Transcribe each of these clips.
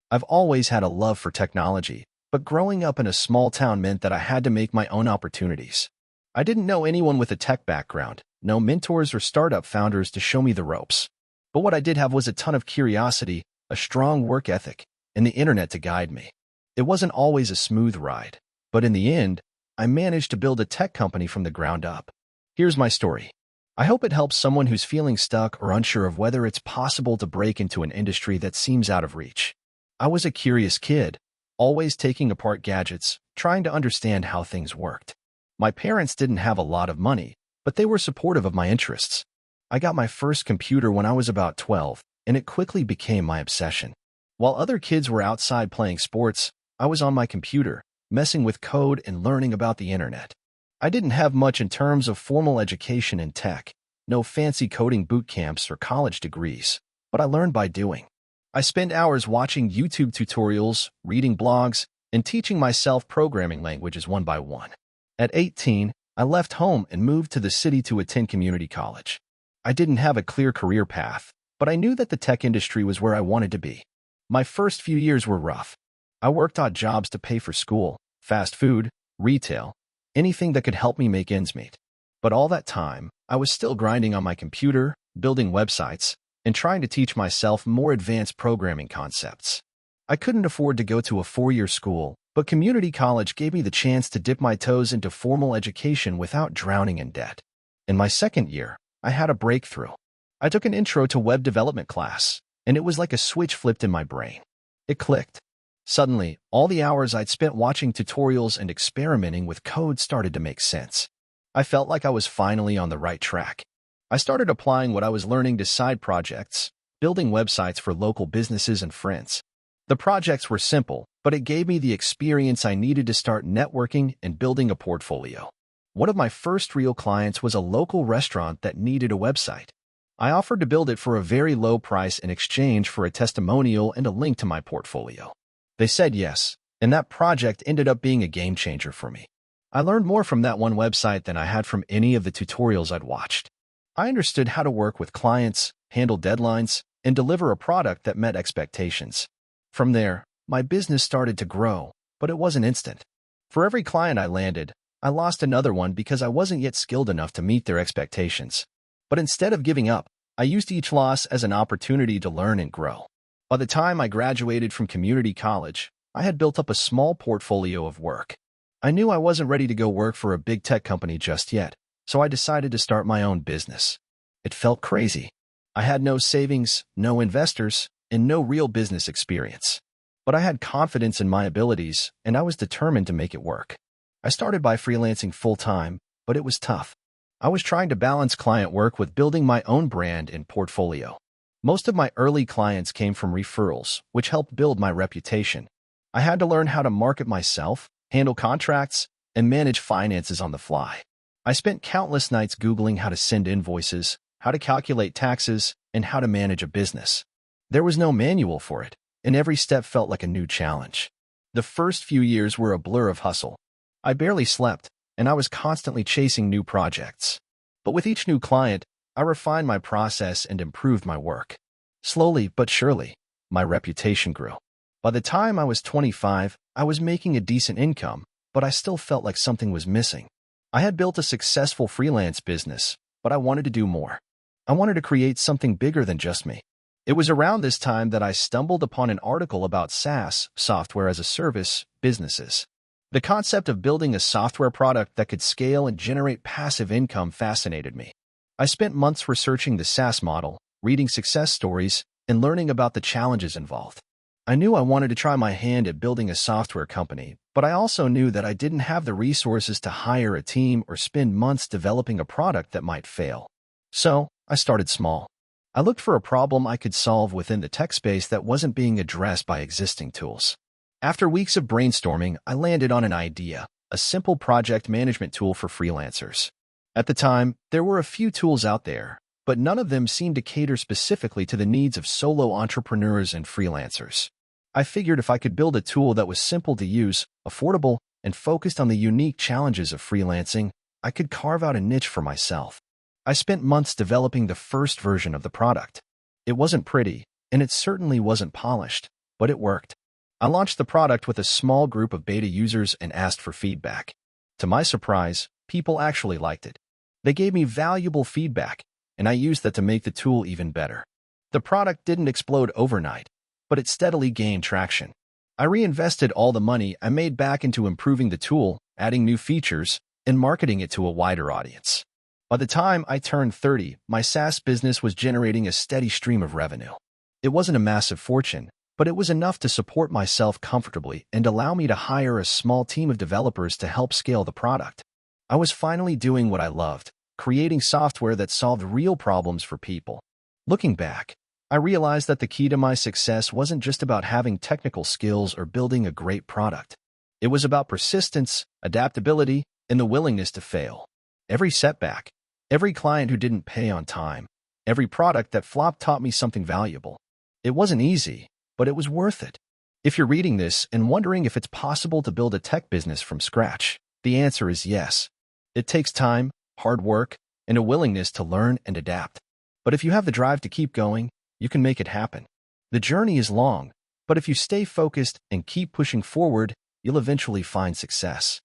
I've always had a love for technology, but growing up in a small town meant that I had to make my own opportunities. I didn't know anyone with a tech background, no mentors or startup founders to show me the ropes. But what I did have was a ton of curiosity, a strong work ethic, and the internet to guide me. It wasn't always a smooth ride, but in the end, I managed to build a tech company from the ground up. Here's my story. I hope it helps someone who's feeling stuck or unsure of whether it's possible to break into an industry that seems out of reach. I was a curious kid, always taking apart gadgets, trying to understand how things worked. My parents didn't have a lot of money, but they were supportive of my interests. I got my first computer when I was about 12, and it quickly became my obsession. While other kids were outside playing sports, I was on my computer, messing with code and learning about the internet. I didn't have much in terms of formal education in tech, no fancy coding boot camps or college degrees, but I learned by doing. I spent hours watching YouTube tutorials, reading blogs, and teaching myself programming languages one by one. At 18, I left home and moved to the city to attend community college. I didn't have a clear career path, but I knew that the tech industry was where I wanted to be. My first few years were rough. I worked odd jobs to pay for school, fast food, retail, anything that could help me make ends meet. But all that time, I was still grinding on my computer, building websites, and trying to teach myself more advanced programming concepts. I couldn't afford to go to a four-year school, but community college gave me the chance to dip my toes into formal education without drowning in debt. In my second year, I had a breakthrough. I took an intro to web development class, and it was like a switch flipped in my brain. It clicked. Suddenly, all the hours I'd spent watching tutorials and experimenting with code started to make sense. I felt like I was finally on the right track. I started applying what I was learning to side projects, building websites for local businesses and friends. The projects were simple, but it gave me the experience I needed to start networking and building a portfolio. One of my first real clients was a local restaurant that needed a website. I offered to build it for a very low price in exchange for a testimonial and a link to my portfolio. They said yes, and that project ended up being a game changer for me. I learned more from that one website than I had from any of the tutorials I'd watched. I understood how to work with clients, handle deadlines, and deliver a product that met expectations. From there, my business started to grow, but it wasn't instant. For every client I landed, I lost another one because I wasn't yet skilled enough to meet their expectations. But instead of giving up, I used each loss as an opportunity to learn and grow. By the time I graduated from community college, I had built up a small portfolio of work. I knew I wasn't ready to go work for a big tech company just yet, so I decided to start my own business. It felt crazy. I had no savings, no investors, and no real business experience. But I had confidence in my abilities, and I was determined to make it work. I started by freelancing full-time, but it was tough. I was trying to balance client work with building my own brand and portfolio. Most of my early clients came from referrals, which helped build my reputation. I had to learn how to market myself, handle contracts, and manage finances on the fly. I spent countless nights Googling how to send invoices, how to calculate taxes, and how to manage a business. There was no manual for it, and every step felt like a new challenge. The first few years were a blur of hustle. I barely slept, and I was constantly chasing new projects. But with each new client, I refined my process and improved my work. Slowly but surely, my reputation grew. By the time I was 25, I was making a decent income, but I still felt like something was missing. I had built a successful freelance business, but I wanted to do more. I wanted to create something bigger than just me. It was around this time that I stumbled upon an article about SaaS, software as a service, businesses. The concept of building a software product that could scale and generate passive income fascinated me. I spent months researching the SaaS model, reading success stories, and learning about the challenges involved. I knew I wanted to try my hand at building a software company, but I also knew that I didn't have the resources to hire a team or spend months developing a product that might fail. So, I started small. I looked for a problem I could solve within the tech space that wasn't being addressed by existing tools. After weeks of brainstorming, I landed on an idea, a simple project management tool for freelancers. At the time, there were a few tools out there, but none of them seemed to cater specifically to the needs of solo entrepreneurs and freelancers. I figured if I could build a tool that was simple to use, affordable, and focused on the unique challenges of freelancing, I could carve out a niche for myself. I spent months developing the first version of the product. It wasn't pretty, and it certainly wasn't polished, but it worked. I launched the product with a small group of beta users and asked for feedback. To my surprise, people actually liked it. They gave me valuable feedback, and I used that to make the tool even better. The product didn't explode overnight, but it steadily gained traction. I reinvested all the money I made back into improving the tool, adding new features, and marketing it to a wider audience. By the time I turned 30, my SaaS business was generating a steady stream of revenue. It wasn't a massive fortune, but it was enough to support myself comfortably and allow me to hire a small team of developers to help scale the product. I was finally doing what I loved, creating software that solved real problems for people. Looking back, I realized that the key to my success wasn't just about having technical skills or building a great product. It was about persistence, adaptability, and the willingness to fail. Every setback, every client who didn't pay on time, every product that flopped taught me something valuable. It wasn't easy, but it was worth it. If you're reading this and wondering if it's possible to build a tech business from scratch, the answer is yes. It takes time, hard work, and a willingness to learn and adapt. But if you have the drive to keep going, you can make it happen. The journey is long, but if you stay focused and keep pushing forward, you'll eventually find success.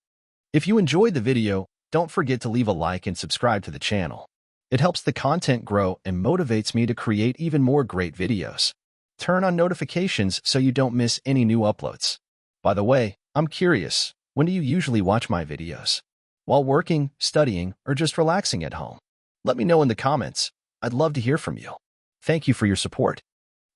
If you enjoyed the video, don't forget to leave a like and subscribe to the channel. It helps the content grow and motivates me to create even more great videos. Turn on notifications so you don't miss any new uploads. By the way, I'm curious, when do you usually watch my videos? While working, studying, or just relaxing at home? Let me know in the comments. I'd love to hear from you. Thank you for your support.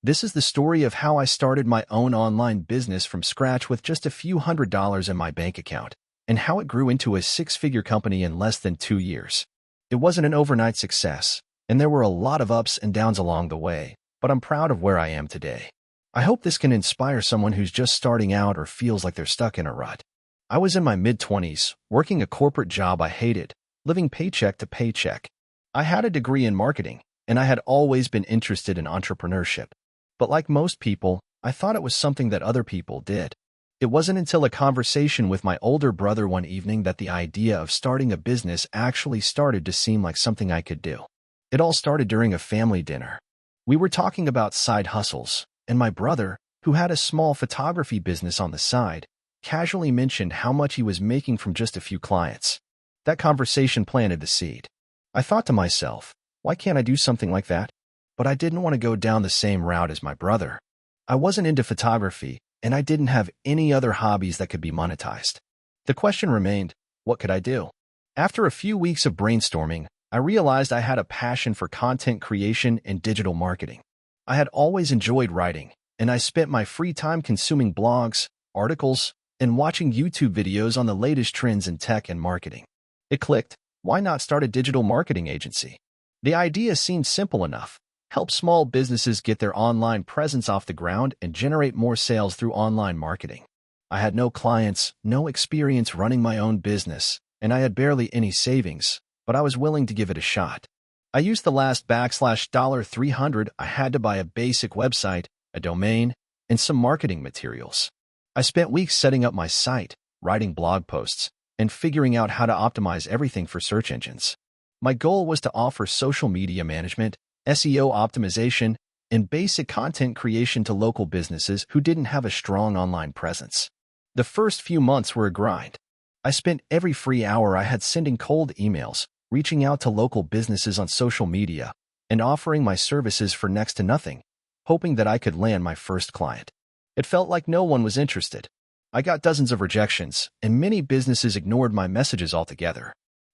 This is the story of how I started my own online business from scratch with just a few $100s in my bank account, and how it grew into a six-figure company in less than 2 years. It wasn't an overnight success, and there were a lot of ups and downs along the way, but I'm proud of where I am today. I hope this can inspire someone who's just starting out or feels like they're stuck in a rut. I was in my mid-20s, working a corporate job I hated, living paycheck to paycheck. I had a degree in marketing, and I had always been interested in entrepreneurship. But like most people, I thought it was something that other people did. It wasn't until a conversation with my older brother one evening that the idea of starting a business actually started to seem like something I could do. It all started during a family dinner. We were talking about side hustles, and my brother, who had a small photography business on the side, casually mentioned how much he was making from just a few clients. That conversation planted the seed. I thought to myself, why can't I do something like that? But I didn't want to go down the same route as my brother. I wasn't into photography, and I didn't have any other hobbies that could be monetized. The question remained, what could I do? After a few weeks of brainstorming, I realized I had a passion for content creation and digital marketing. I had always enjoyed writing, and I spent my free time consuming blogs, articles, and watching YouTube videos on the latest trends in tech and marketing. It clicked. Why not start a digital marketing agency? The idea seemed simple enough. Help small businesses get their online presence off the ground and generate more sales through online marketing. I had no clients, no experience running my own business, and I had barely any savings, but I was willing to give it a shot. I used the last $300 I had to buy a basic website, a domain, and some marketing materials. I spent weeks setting up my site, writing blog posts, and figuring out how to optimize everything for search engines. My goal was to offer social media management, SEO optimization, and basic content creation to local businesses who didn't have a strong online presence. The first few months were a grind. I spent every free hour I had sending cold emails, reaching out to local businesses on social media, and offering my services for next to nothing, hoping that I could land my first client. It felt like no one was interested. I got dozens of rejections, and many businesses ignored my messages altogether.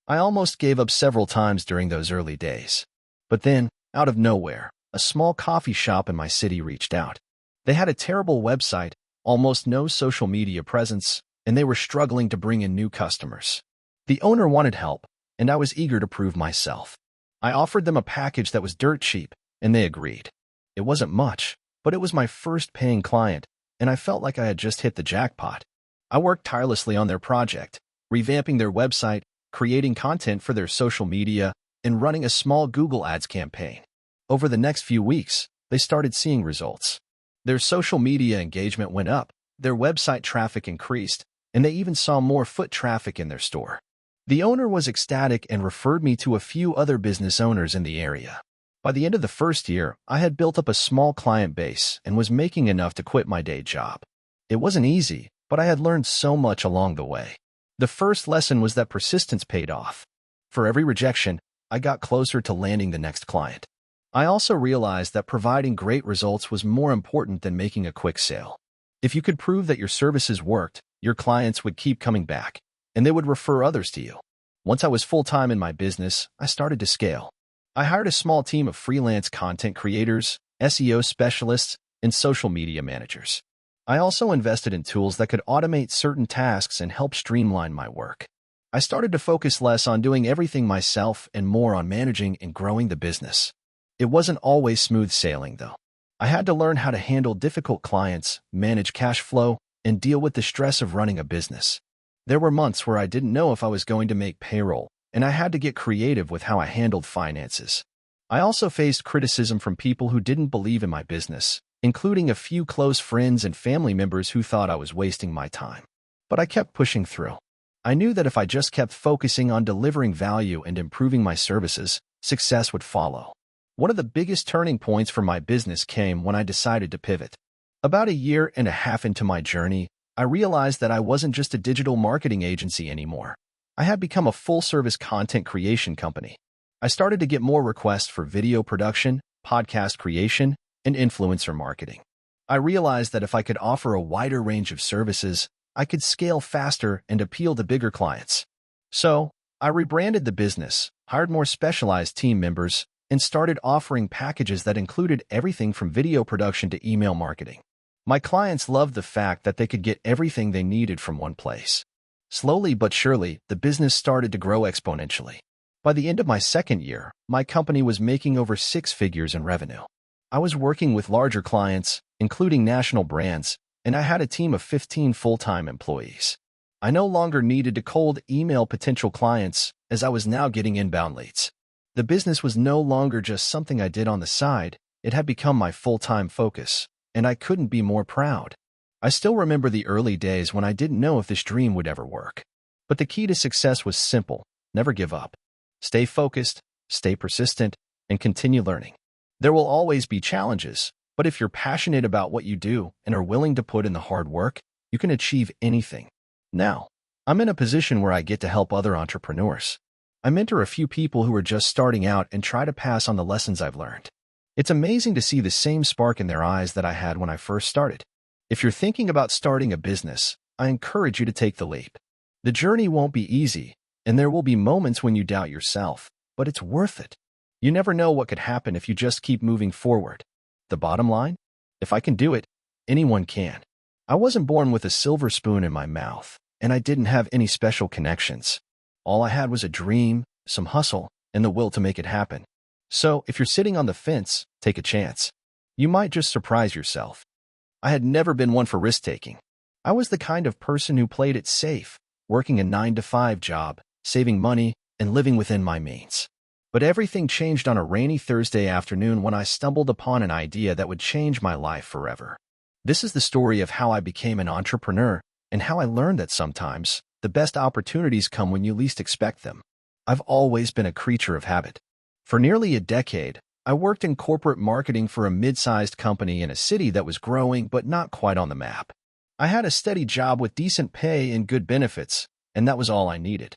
I almost gave up several times during those early days. But then, out of nowhere, a small coffee shop in my city reached out. They had a terrible website, almost no social media presence, and they were struggling to bring in new customers. The owner wanted help, and I was eager to prove myself. I offered them a package that was dirt cheap, and they agreed. It wasn't much, but it was my first paying client, and I felt like I had just hit the jackpot. I worked tirelessly on their project, revamping their website, creating content for their social media, and running a small Google Ads campaign. Over the next few weeks, they started seeing results. Their social media engagement went up, their website traffic increased, and they even saw more foot traffic in their store. The owner was ecstatic and referred me to a few other business owners in the area. By the end of the first year, I had built up a small client base and was making enough to quit my day job. It wasn't easy, but I had learned so much along the way. The first lesson was that persistence paid off. For every rejection, I got closer to landing the next client. I also realized that providing great results was more important than making a quick sale. If you could prove that your services worked, your clients would keep coming back, and they would refer others to you. Once I was full-time in my business, I started to scale. I hired a small team of freelance content creators, SEO specialists, and social media managers. I also invested in tools that could automate certain tasks and help streamline my work. I started to focus less on doing everything myself and more on managing and growing the business. It wasn't always smooth sailing, though. I had to learn how to handle difficult clients, manage cash flow, and deal with the stress of running a business. There were months where I didn't know if I was going to make payroll, and I had to get creative with how I handled finances. I also faced criticism from people who didn't believe in my business, including a few close friends and family members who thought I was wasting my time. But I kept pushing through. I knew that if I just kept focusing on delivering value and improving my services, success would follow. One of the biggest turning points for my business came when I decided to pivot. About a year and a half into my journey, I realized that I wasn't just a digital marketing agency anymore. I had become a full-service content creation company. I started to get more requests for video production, podcast creation, and influencer marketing. I realized that if I could offer a wider range of services, I could scale faster and appeal to bigger clients. So, I rebranded the business, hired more specialized team members, and started offering packages that included everything from video production to email marketing. My clients loved the fact that they could get everything they needed from one place. Slowly but surely, the business started to grow exponentially. By the end of my second year, my company was making over 6 figures in revenue. I was working with larger clients, including national brands, and I had a team of 15 full-time employees. I no longer needed to cold email potential clients, as I was now getting inbound leads. The business was no longer just something I did on the side, it had become my full-time focus, and I couldn't be more proud. I still remember the early days when I didn't know if this dream would ever work. But the key to success was simple: never give up. Stay focused, stay persistent, and continue learning. There will always be challenges, but if you're passionate about what you do and are willing to put in the hard work, you can achieve anything. Now, I'm in a position where I get to help other entrepreneurs. I mentor a few people who are just starting out and try to pass on the lessons I've learned. It's amazing to see the same spark in their eyes that I had when I first started. If you're thinking about starting a business, I encourage you to take the leap. The journey won't be easy, and there will be moments when you doubt yourself, but it's worth it. You never know what could happen if you just keep moving forward. The bottom line? If I can do it, anyone can. I wasn't born with a silver spoon in my mouth, and I didn't have any special connections. All I had was a dream, some hustle, and the will to make it happen. So, if you're sitting on the fence, take a chance. You might just surprise yourself. I had never been one for risk-taking. I was the kind of person who played it safe, working a 9-to-5 job, saving money, and living within my means. But everything changed on a rainy Thursday afternoon when I stumbled upon an idea that would change my life forever. This is the story of how I became an entrepreneur and how I learned that sometimes the best opportunities come when you least expect them. I've always been a creature of habit. For nearly a decade, I worked in corporate marketing for a mid-sized company in a city that was growing but not quite on the map. I had a steady job with decent pay and good benefits, and that was all I needed.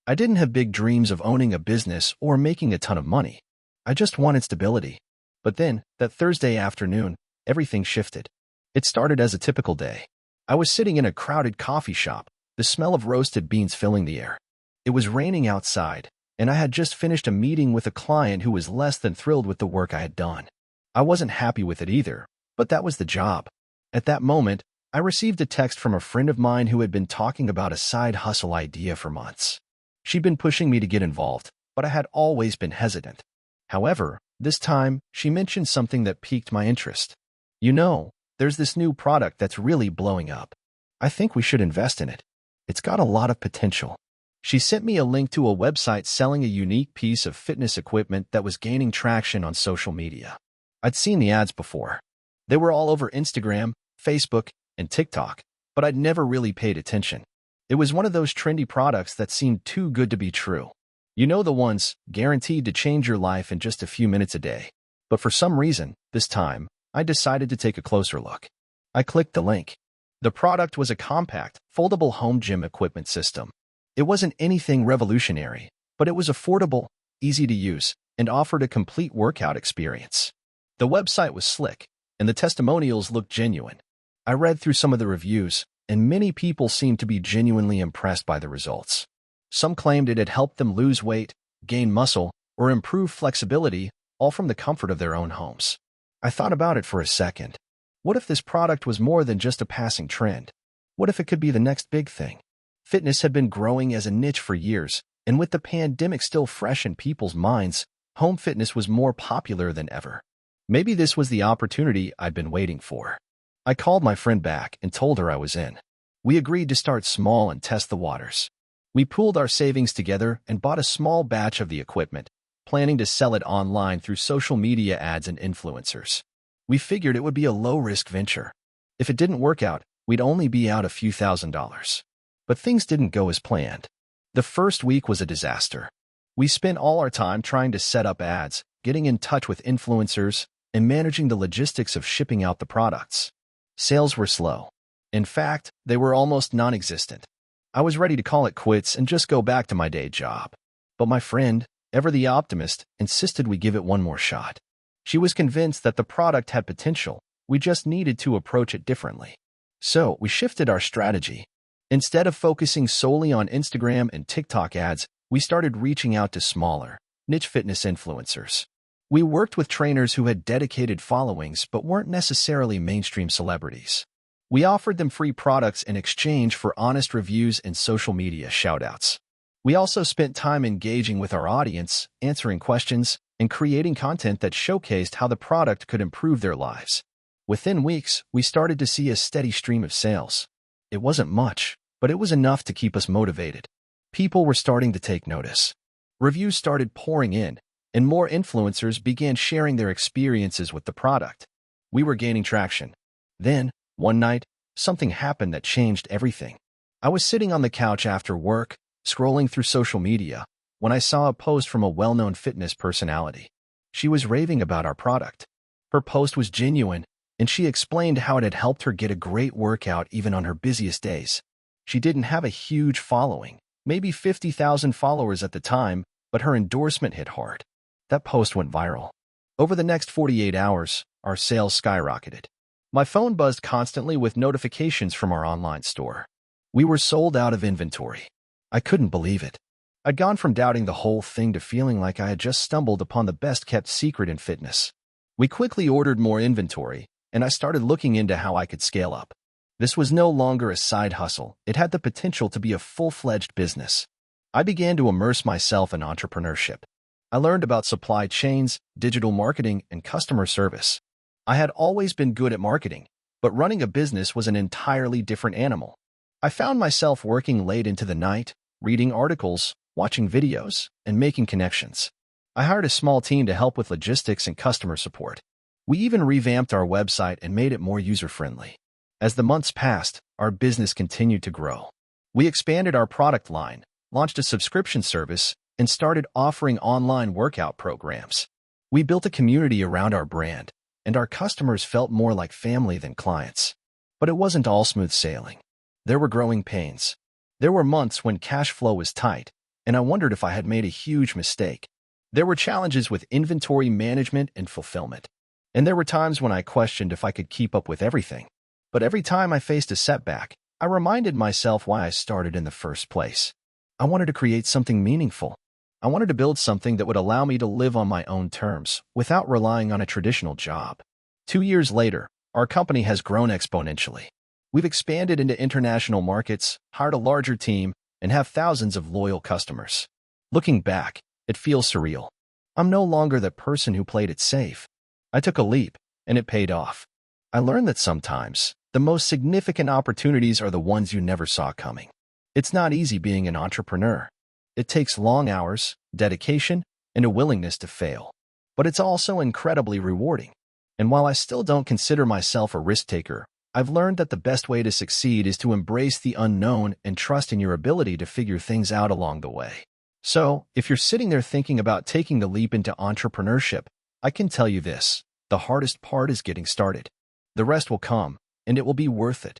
I didn't have big dreams of owning a business or making a ton of money. I just wanted stability. But then, that Thursday afternoon, everything shifted. It started as a typical day. I was sitting in a crowded coffee shop, the smell of roasted beans filling the air. It was raining outside, and I had just finished a meeting with a client who was less than thrilled with the work I had done. I wasn't happy with it either, but that was the job. At that moment, I received a text from a friend of mine who had been talking about a side hustle idea for months. She'd been pushing me to get involved, but I had always been hesitant. However, this time, she mentioned something that piqued my interest. You know, there's this new product that's really blowing up. I think we should invest in it. It's got a lot of potential. She sent me a link to a website selling a unique piece of fitness equipment that was gaining traction on social media. I'd seen the ads before. They were all over Instagram, Facebook, and TikTok, but I'd never really paid attention. It was one of those trendy products that seemed too good to be true. You know, the ones guaranteed to change your life in just a few minutes a day. But for some reason, this time, I decided to take a closer look. I clicked the link. The product was a compact, foldable home gym equipment system. It wasn't anything revolutionary, but it was affordable, easy to use, and offered a complete workout experience. The website was slick, and the testimonials looked genuine. I read through some of the reviews, and many people seemed to be genuinely impressed by the results. Some claimed it had helped them lose weight, gain muscle, or improve flexibility, all from the comfort of their own homes. I thought about it for a second. What if this product was more than just a passing trend? What if it could be the next big thing? Fitness had been growing as a niche for years, and with the pandemic still fresh in people's minds, home fitness was more popular than ever. Maybe this was the opportunity I'd been waiting for. I called my friend back and told her I was in. We agreed to start small and test the waters. We pooled our savings together and bought a small batch of the equipment, planning to sell it online through social media ads and influencers. We figured it would be a low-risk venture. If it didn't work out, we'd only be out a few $1,000s. But things didn't go as planned. The first week was a disaster. We spent all our time trying to set up ads, getting in touch with influencers, and managing the logistics of shipping out the products. Sales were slow. In fact, they were almost non-existent. I was ready to call it quits and just go back to my day job. But my friend, ever the optimist, insisted we give it one more shot. She was convinced that the product had potential, we just needed to approach it differently. So we shifted our strategy. Instead of focusing solely on Instagram and TikTok ads, we started reaching out to smaller, niche fitness influencers. We worked with trainers who had dedicated followings but weren't necessarily mainstream celebrities. We offered them free products in exchange for honest reviews and social media shoutouts. We also spent time engaging with our audience, answering questions, and creating content that showcased how the product could improve their lives. Within weeks, we started to see a steady stream of sales. It wasn't much, but it was enough to keep us motivated. People were starting to take notice. Reviews started pouring in, and more influencers began sharing their experiences with the product. We were gaining traction. Then, one night, something happened that changed everything. I was sitting on the couch after work, scrolling through social media, when I saw a post from a well-known fitness personality. She was raving about our product. Her post was genuine, and she explained how it had helped her get a great workout even on her busiest days. She didn't have a huge following, maybe 50,000 followers at the time, but her endorsement hit hard. That post went viral. Over the next 48 hours, our sales skyrocketed. My phone buzzed constantly with notifications from our online store. We were sold out of inventory. I couldn't believe it. I'd gone from doubting the whole thing to feeling like I had just stumbled upon the best-kept secret in fitness. We quickly ordered more inventory, and I started looking into how I could scale up. This was no longer a side hustle. It had the potential to be a full-fledged business. I began to immerse myself in entrepreneurship. I learned about supply chains, digital marketing, and customer service. I had always been good at marketing, but running a business was an entirely different animal. I found myself working late into the night, reading articles, watching videos, and making connections. I hired a small team to help with logistics and customer support. We even revamped our website and made it more user-friendly. As the months passed, our business continued to grow. We expanded our product line, launched a subscription service, and started offering online workout programs. We built a community around our brand, and our customers felt more like family than clients. But it wasn't all smooth sailing. There were growing pains. There were months when cash flow was tight, and I wondered if I had made a huge mistake. There were challenges with inventory management and fulfillment. And there were times when I questioned if I could keep up with everything. But every time I faced a setback, I reminded myself why I started in the first place. I wanted to create something meaningful. I wanted to build something that would allow me to live on my own terms without relying on a traditional job. 2 years later, our company has grown exponentially. We've expanded into international markets, hired a larger team, and have thousands of loyal customers. Looking back, it feels surreal. I'm no longer the person who played it safe. I took a leap, and it paid off. I learned that sometimes, the most significant opportunities are the ones you never saw coming. It's not easy being an entrepreneur. It takes long hours, dedication, and a willingness to fail. But it's also incredibly rewarding. And while I still don't consider myself a risk-taker, I've learned that the best way to succeed is to embrace the unknown and trust in your ability to figure things out along the way. So, if you're sitting there thinking about taking the leap into entrepreneurship, I can tell you this, the hardest part is getting started. The rest will come, and it will be worth it.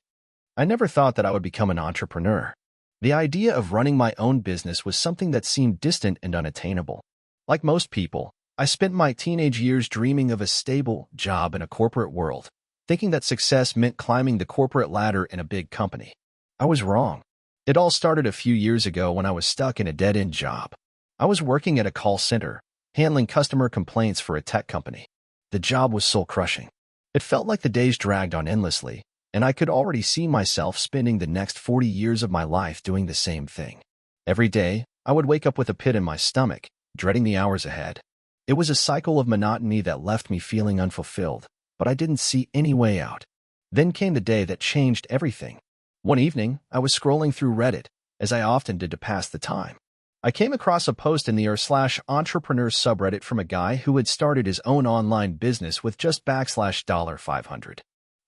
I never thought that I would become an entrepreneur. The idea of running my own business was something that seemed distant and unattainable. Like most people, I spent my teenage years dreaming of a stable job in a corporate world, thinking that success meant climbing the corporate ladder in a big company. I was wrong. It all started a few years ago when I was stuck in a dead-end job. I was working at a call center, handling customer complaints for a tech company. The job was soul-crushing. It felt like the days dragged on endlessly, and I could already see myself spending the next 40 years of my life doing the same thing. Every day, I would wake up with a pit in my stomach, dreading the hours ahead. It was a cycle of monotony that left me feeling unfulfilled, but I didn't see any way out. Then came the day that changed everything. One evening, I was scrolling through Reddit, as I often did to pass the time. I came across a post in the r/entrepreneur subreddit from a guy who had started his own online business with just $500.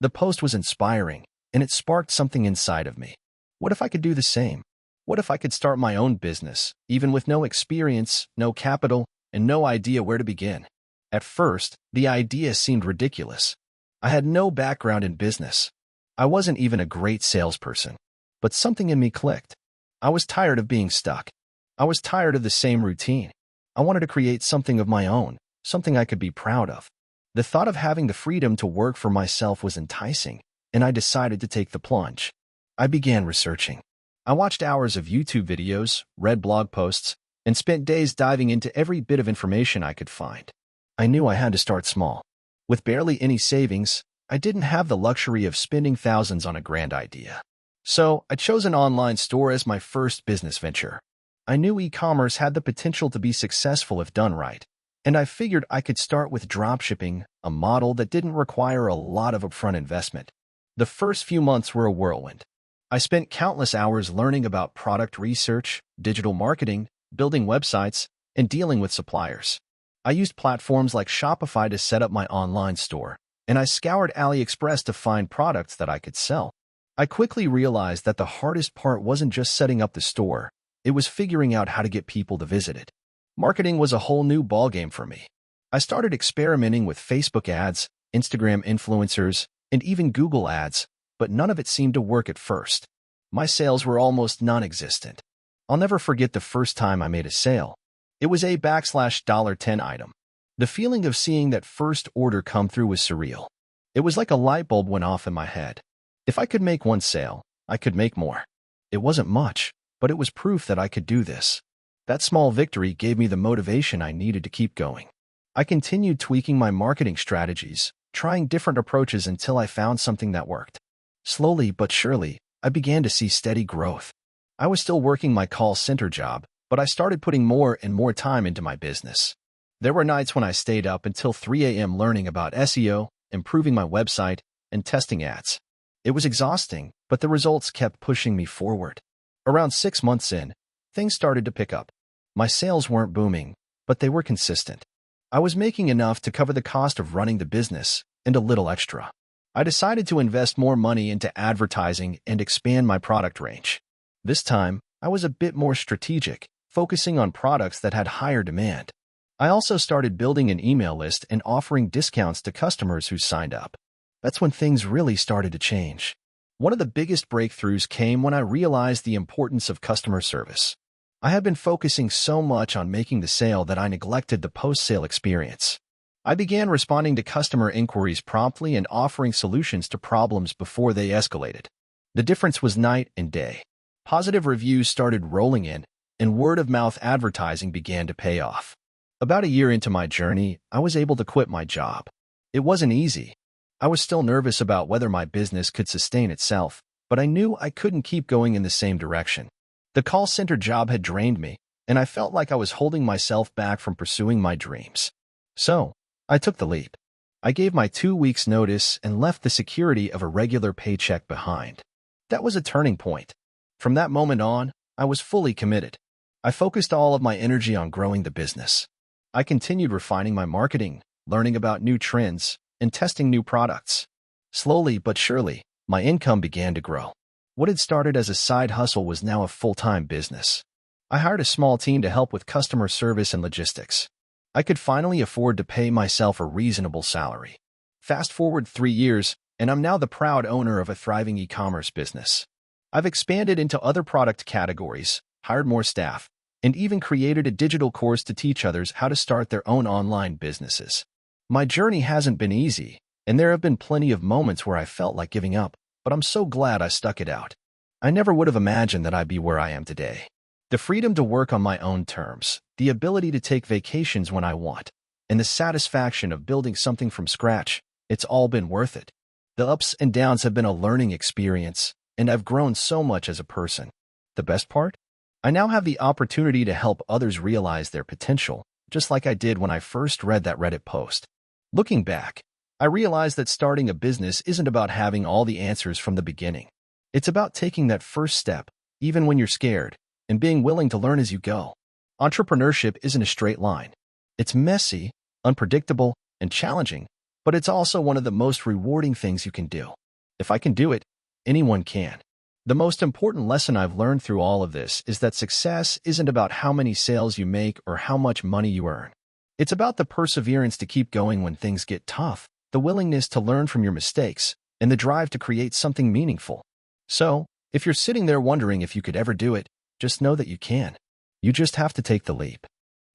The post was inspiring, and it sparked something inside of me. What if I could do the same? What if I could start my own business, even with no experience, no capital, and no idea where to begin? At first, the idea seemed ridiculous. I had no background in business. I wasn't even a great salesperson. But something in me clicked. I was tired of being stuck. I was tired of the same routine. I wanted to create something of my own, something I could be proud of. The thought of having the freedom to work for myself was enticing, and I decided to take the plunge. I began researching. I watched hours of YouTube videos, read blog posts, and spent days diving into every bit of information I could find. I knew I had to start small. With barely any savings, I didn't have the luxury of spending thousands on a grand idea. So, I chose an online store as my first business venture. I knew e-commerce had the potential to be successful if done right, and I figured I could start with dropshipping, a model that didn't require a lot of upfront investment. The first few months were a whirlwind. I spent countless hours learning about product research, digital marketing, building websites, and dealing with suppliers. I used platforms like Shopify to set up my online store, and I scoured AliExpress to find products that I could sell. I quickly realized that the hardest part wasn't just setting up the store, it was figuring out how to get people to visit it. Marketing was a whole new ballgame for me. I started experimenting with Facebook ads, Instagram influencers, and even Google ads, but none of it seemed to work at first. My sales were almost non-existent. I'll never forget the first time I made a sale. It was a $10 item. The feeling of seeing that first order come through was surreal. It was like a light bulb went off in my head. If I could make one sale, I could make more. It wasn't much, but it was proof that I could do this. That small victory gave me the motivation I needed to keep going. I continued tweaking my marketing strategies, trying different approaches until I found something that worked. Slowly but surely, I began to see steady growth. I was still working my call center job, but I started putting more and more time into my business. There were nights when I stayed up until 3 a.m. learning about SEO, improving my website, and testing ads. It was exhausting, but the results kept pushing me forward. Around 6 months in, things started to pick up. My sales weren't booming, but they were consistent. I was making enough to cover the cost of running the business and a little extra. I decided to invest more money into advertising and expand my product range. This time, I was a bit more strategic, focusing on products that had higher demand. I also started building an email list and offering discounts to customers who signed up. That's when things really started to change. One of the biggest breakthroughs came when I realized the importance of customer service. I had been focusing so much on making the sale that I neglected the post-sale experience. I began responding to customer inquiries promptly and offering solutions to problems before they escalated. The difference was night and day. Positive reviews started rolling in, and word-of-mouth advertising began to pay off. About a year into my journey, I was able to quit my job. It wasn't easy. I was still nervous about whether my business could sustain itself, but I knew I couldn't keep going in the same direction. The call center job had drained me, and I felt like I was holding myself back from pursuing my dreams. So, I took the leap. I gave my 2 weeks' notice and left the security of a regular paycheck behind. That was a turning point. From that moment on, I was fully committed. I focused all of my energy on growing the business. I continued refining my marketing, learning about new trends, and testing new products. Slowly but surely, my income began to grow. What had started as a side hustle was now a full-time business. I hired a small team to help with customer service and logistics. I could finally afford to pay myself a reasonable salary. Fast forward 3 years, and I'm now the proud owner of a thriving e-commerce business. I've expanded into other product categories, hired more staff, and even created a digital course to teach others how to start their own online businesses. My journey hasn't been easy, and there have been plenty of moments where I felt like giving up, but I'm so glad I stuck it out. I never would have imagined that I'd be where I am today. The freedom to work on my own terms, the ability to take vacations when I want, and the satisfaction of building something from scratch, it's all been worth it. The ups and downs have been a learning experience, and I've grown so much as a person. The best part? I now have the opportunity to help others realize their potential, just like I did when I first read that Reddit post. Looking back, I realized that starting a business isn't about having all the answers from the beginning. It's about taking that first step, even when you're scared, and being willing to learn as you go. Entrepreneurship isn't a straight line. It's messy, unpredictable, and challenging, but it's also one of the most rewarding things you can do. If I can do it, anyone can. The most important lesson I've learned through all of this is that success isn't about how many sales you make or how much money you earn. It's about the perseverance to keep going when things get tough, the willingness to learn from your mistakes, and the drive to create something meaningful. So, if you're sitting there wondering if you could ever do it, just know that you can. You just have to take the leap.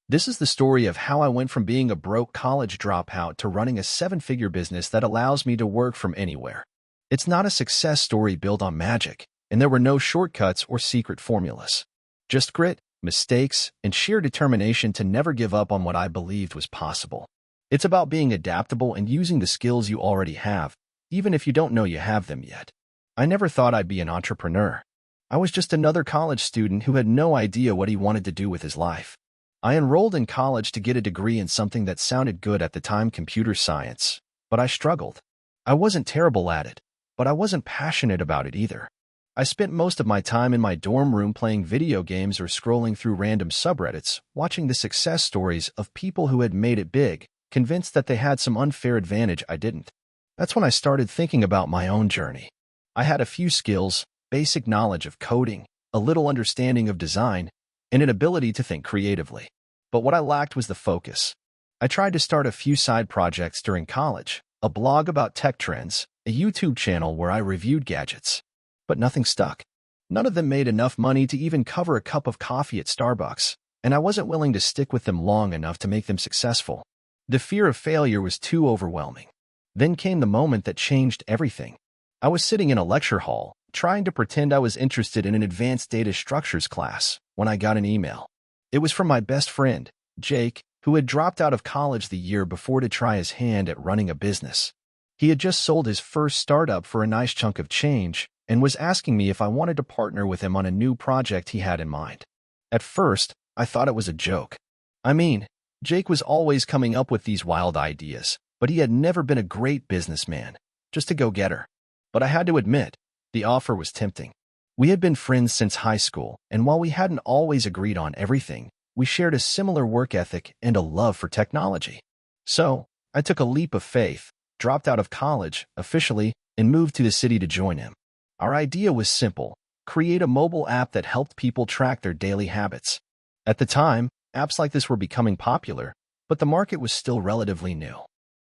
This is the story of how I went from being a broke college dropout to running a 7-figure business that allows me to work from anywhere. It's not a success story built on magic, and there were no shortcuts or secret formulas. Just grit, mistakes, and sheer determination to never give up on what I believed was possible. It's about being adaptable and using the skills you already have, even if you don't know you have them yet. I never thought I'd be an entrepreneur. I was just another college student who had no idea what he wanted to do with his life. I enrolled in college to get a degree in something that sounded good at the time, computer science, but I struggled. I wasn't terrible at it, but I wasn't passionate about it either. I spent most of my time in my dorm room playing video games or scrolling through random subreddits, watching the success stories of people who had made it big, convinced that they had some unfair advantage I didn't. That's when I started thinking about my own journey. I had a few skills, basic knowledge of coding, a little understanding of design, and an ability to think creatively. But what I lacked was the focus. I tried to start a few side projects during college, a blog about tech trends, a YouTube channel where I reviewed gadgets. But nothing stuck. None of them made enough money to even cover a cup of coffee at Starbucks, and I wasn't willing to stick with them long enough to make them successful. The fear of failure was too overwhelming. Then came the moment that changed everything. I was sitting in a lecture hall, trying to pretend I was interested in an advanced data structures class, when I got an email. It was from my best friend, Jake, who had dropped out of college the year before to try his hand at running a business. He had just sold his first startup for a nice chunk of change, and was asking me if I wanted to partner with him on a new project he had in mind. At first, I thought it was a joke. I mean, Jake was always coming up with these wild ideas, but he had never been a great businessman, just a go-getter. But I had to admit, the offer was tempting. We had been friends since high school, and while we hadn't always agreed on everything, we shared a similar work ethic and a love for technology. So, I took a leap of faith, dropped out of college, officially, and moved to the city to join him. Our idea was simple: create a mobile app that helped people track their daily habits. At the time, apps like this were becoming popular, but the market was still relatively new.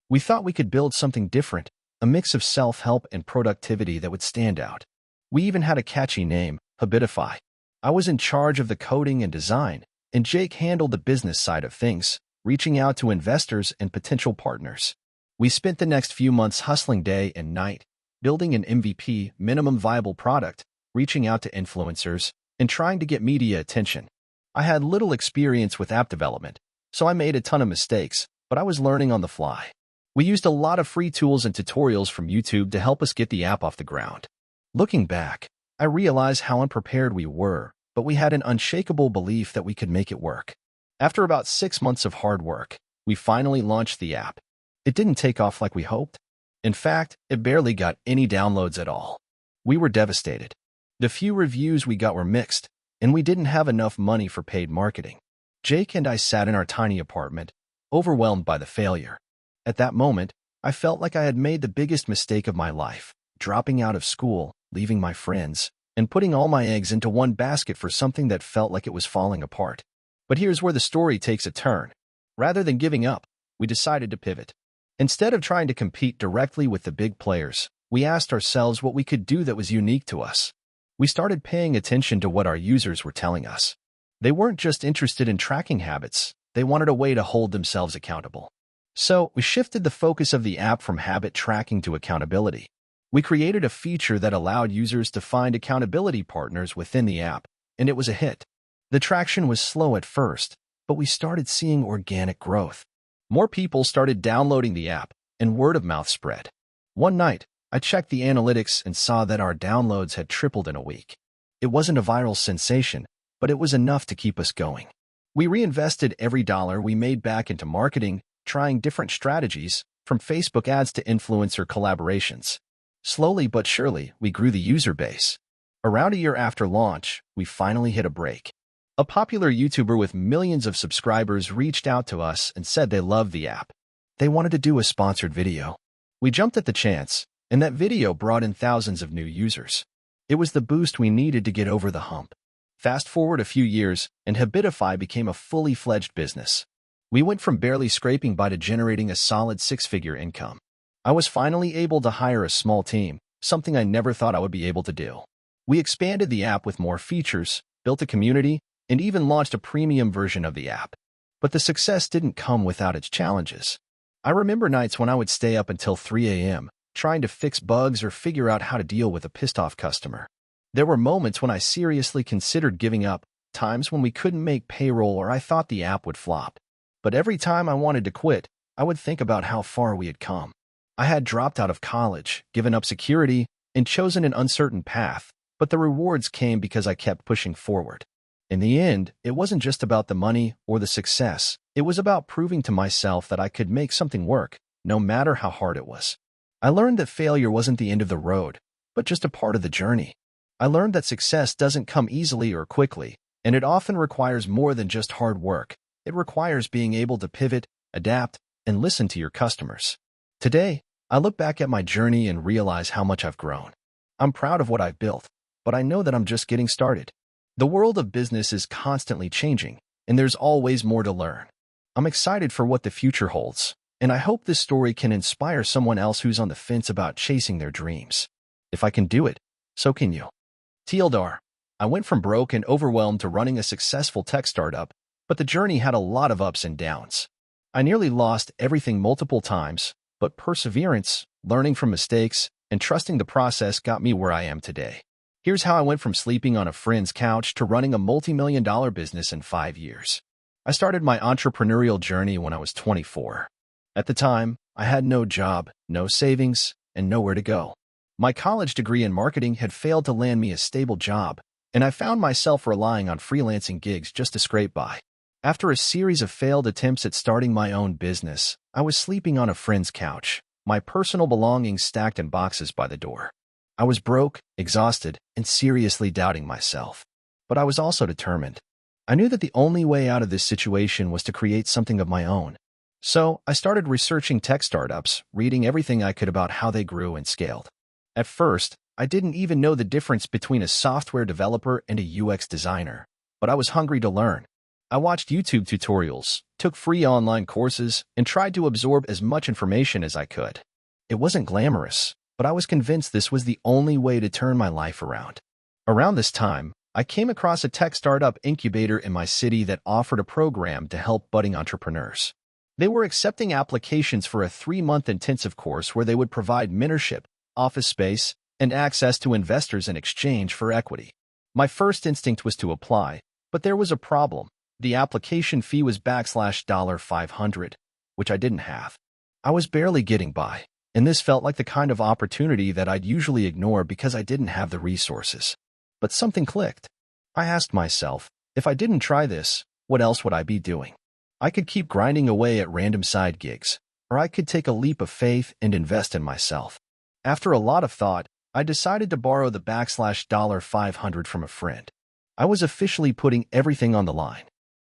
We thought we could build something different, a mix of self-help and productivity that would stand out. We even had a catchy name, Habitify. I was in charge of the coding and design, and Jake handled the business side of things, reaching out to investors and potential partners. We spent the next few months hustling day and night, building an MVP, minimum viable product, reaching out to influencers, and trying to get media attention. I had little experience with app development, so I made a ton of mistakes, but I was learning on the fly. We used a lot of free tools and tutorials from YouTube to help us get the app off the ground. Looking back, I realize how unprepared we were, but we had an unshakable belief that we could make it work. After about 6 months of hard work, we finally launched the app. It didn't take off like we hoped. In fact, it barely got any downloads at all. We were devastated. The few reviews we got were mixed, and we didn't have enough money for paid marketing. Jake and I sat in our tiny apartment, overwhelmed by the failure. At that moment, I felt like I had made the biggest mistake of my life, dropping out of school, leaving my friends, and putting all my eggs into one basket for something that felt like it was falling apart. But here's where the story takes a turn. Rather than giving up, we decided to pivot. Instead of trying to compete directly with the big players, we asked ourselves what we could do that was unique to us. We started paying attention to what our users were telling us. They weren't just interested in tracking habits, they wanted a way to hold themselves accountable. So, we shifted the focus of the app from habit tracking to accountability. We created a feature that allowed users to find accountability partners within the app, and it was a hit. The traction was slow at first, but we started seeing organic growth. More people started downloading the app, and word of mouth spread. One night, I checked the analytics and saw that our downloads had tripled in a week. It wasn't a viral sensation, but it was enough to keep us going. We reinvested every dollar we made back into marketing, trying different strategies, from Facebook ads to influencer collaborations. Slowly but surely, we grew the user base. Around a year after launch, we finally hit a break. A popular YouTuber with millions of subscribers reached out to us and said they loved the app. They wanted to do a sponsored video. We jumped at the chance, and that video brought in thousands of new users. It was the boost we needed to get over the hump. Fast forward a few years, and Habitify became a fully fledged business. We went from barely scraping by to generating a solid six-figure income. I was finally able to hire a small team, something I never thought I would be able to do. We expanded the app with more features, built a community, and even launched a premium version of the app. But the success didn't come without its challenges. I remember nights when I would stay up until 3 a.m., trying to fix bugs or figure out how to deal with a pissed-off customer. There were moments when I seriously considered giving up, times when we couldn't make payroll or I thought the app would flop. But every time I wanted to quit, I would think about how far we had come. I had dropped out of college, given up security, and chosen an uncertain path, but the rewards came because I kept pushing forward. In the end, it wasn't just about the money or the success. It was about proving to myself that I could make something work, no matter how hard it was. I learned that failure wasn't the end of the road, but just a part of the journey. I learned that success doesn't come easily or quickly, and it often requires more than just hard work. It requires being able to pivot, adapt, and listen to your customers. Today, I look back at my journey and realize how much I've grown. I'm proud of what I've built, but I know that I'm just getting started. The world of business is constantly changing, and there's always more to learn. I'm excited for what the future holds, and I hope this story can inspire someone else who's on the fence about chasing their dreams. If I can do it, so can you. TLDR, I went from broke and overwhelmed to running a successful tech startup, but the journey had a lot of ups and downs. I nearly lost everything multiple times, but perseverance, learning from mistakes, and trusting the process got me where I am today. Here's how I went from sleeping on a friend's couch to running a multi-million-dollar business in 5 years. I started my entrepreneurial journey when I was 24. At the time, I had no job, no savings, and nowhere to go. My college degree in marketing had failed to land me a stable job, and I found myself relying on freelancing gigs just to scrape by. After a series of failed attempts at starting my own business, I was sleeping on a friend's couch, my personal belongings stacked in boxes by the door. I was broke, exhausted, and seriously doubting myself. But I was also determined. I knew that the only way out of this situation was to create something of my own. So, I started researching tech startups, reading everything I could about how they grew and scaled. At first, I didn't even know the difference between a software developer and a UX designer, but I was hungry to learn. I watched YouTube tutorials, took free online courses, and tried to absorb as much information as I could. It wasn't glamorous, but I was convinced this was the only way to turn my life around. Around this time, I came across a tech startup incubator in my city that offered a program to help budding entrepreneurs. They were accepting applications for a 3-month intensive course where they would provide mentorship, office space, and access to investors in exchange for equity. My first instinct was to apply, but there was a problem. The application fee was $500, which I didn't have. I was barely getting by, and this felt like the kind of opportunity that I'd usually ignore because I didn't have the resources. But something clicked. I asked myself, if I didn't try this, what else would I be doing? I could keep grinding away at random side gigs, or I could take a leap of faith and invest in myself. After a lot of thought, I decided to borrow the $500 from a friend. I was officially putting everything on the line.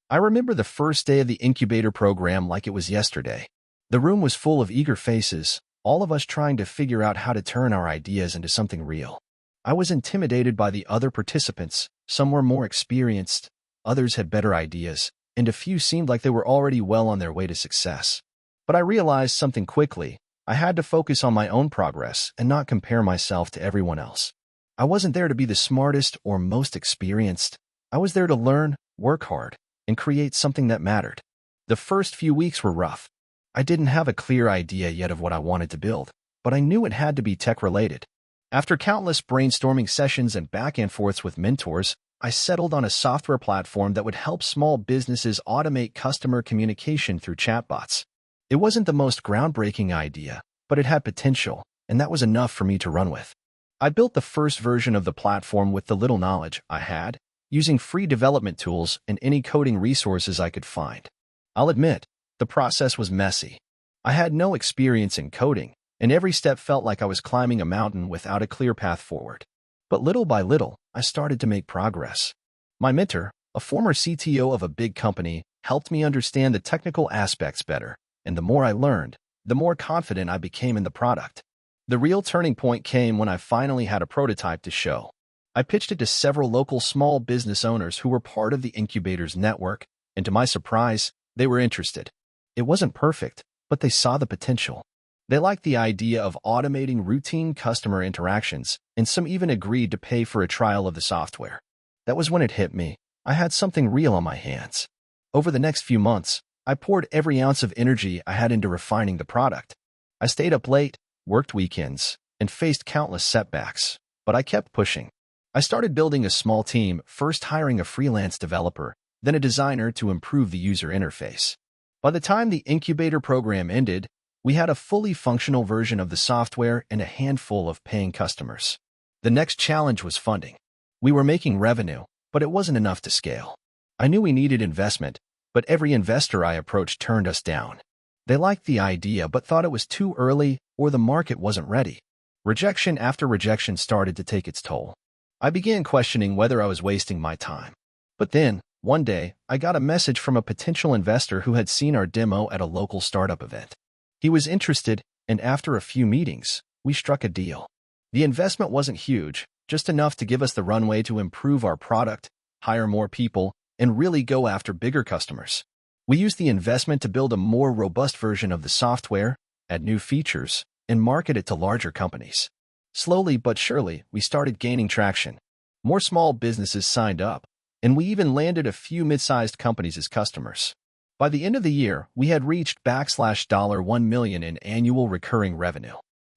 I remember the first day of the incubator program like it was yesterday. The room was full of eager faces, all of us trying to figure out how to turn our ideas into something real. I was intimidated by the other participants. Some were more experienced, others had better ideas, and a few seemed like they were already well on their way to success. But I realized something quickly. I had to focus on my own progress and not compare myself to everyone else. I wasn't there to be the smartest or most experienced. I was there to learn, work hard, and create something that mattered. The first few weeks were rough. I didn't have a clear idea yet of what I wanted to build, but I knew it had to be tech-related. After countless brainstorming sessions and back-and-forths with mentors, I settled on a software platform that would help small businesses automate customer communication through chatbots. It wasn't the most groundbreaking idea, but it had potential, and that was enough for me to run with. I built the first version of the platform with the little knowledge I had, using free development tools and any coding resources I could find. I'll admit, the process was messy. I had no experience in coding, and every step felt like I was climbing a mountain without a clear path forward. But little by little, I started to make progress. My mentor, a former CTO of a big company, helped me understand the technical aspects better, and the more I learned, the more confident I became in the product. The real turning point came when I finally had a prototype to show. I pitched it to several local small business owners who were part of the incubator's network, and to my surprise, they were interested. It wasn't perfect, but they saw the potential. They liked the idea of automating routine customer interactions, and some even agreed to pay for a trial of the software. That was when it hit me. I had something real on my hands. Over the next few months, I poured every ounce of energy I had into refining the product. I stayed up late, worked weekends, and faced countless setbacks, but I kept pushing. I started building a small team, first hiring a freelance developer, then a designer to improve the user interface. By the time the incubator program ended, we had a fully functional version of the software and a handful of paying customers. The next challenge was funding. We were making revenue, but it wasn't enough to scale. I knew we needed investment, but every investor I approached turned us down. They liked the idea but thought it was too early or the market wasn't ready. Rejection after rejection started to take its toll. I began questioning whether I was wasting my time. But then, one day, I got a message from a potential investor who had seen our demo at a local startup event. He was interested, and after a few meetings, we struck a deal. The investment wasn't huge, just enough to give us the runway to improve our product, hire more people, and really go after bigger customers. We used the investment to build a more robust version of the software, add new features, and market it to larger companies. Slowly but surely, we started gaining traction. More small businesses signed up, and we even landed a few mid-sized companies as customers. By the end of the year, we had reached $1 million in annual recurring revenue.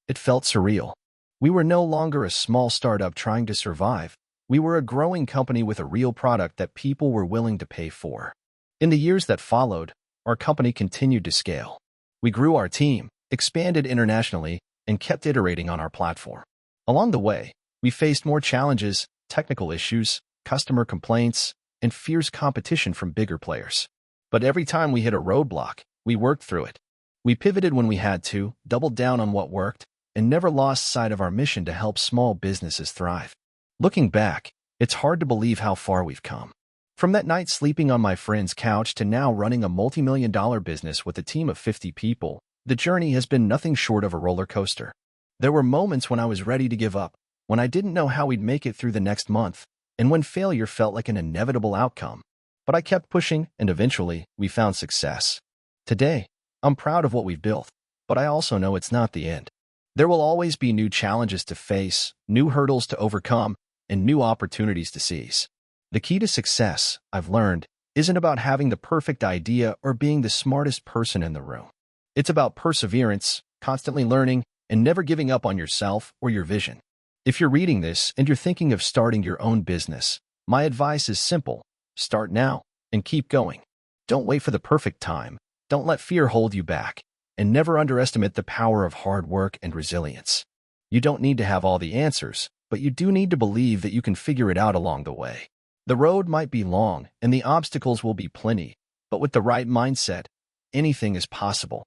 It felt surreal. We were no longer a small startup trying to survive. We were a growing company with a real product that people were willing to pay for. In the years that followed, our company continued to scale. We grew our team, expanded internationally, and kept iterating on our platform. Along the way, we faced more challenges, technical issues, customer complaints, and fierce competition from bigger players. But every time we hit a roadblock, we worked through it. We pivoted when we had to, doubled down on what worked, and never lost sight of our mission to help small businesses thrive. Looking back, it's hard to believe how far we've come. From that night sleeping on my friend's couch to now running a multi-million-dollar business with a team of 50 people, the journey has been nothing short of a roller coaster. There were moments when I was ready to give up, when I didn't know how we'd make it through the next month, and when failure felt like an inevitable outcome. But I kept pushing, and eventually, we found success. Today, I'm proud of what we've built, but I also know it's not the end. There will always be new challenges to face, new hurdles to overcome, and new opportunities to seize. The key to success, I've learned, isn't about having the perfect idea or being the smartest person in the room. It's about perseverance, constantly learning, and never giving up on yourself or your vision. If you're reading this and you're thinking of starting your own business, my advice is simple. Start now and keep going. Don't wait for the perfect time. Don't let fear hold you back. And never underestimate the power of hard work and resilience. You don't need to have all the answers, but you do need to believe that you can figure it out along the way. The road might be long and the obstacles will be plenty, but with the right mindset, anything is possible.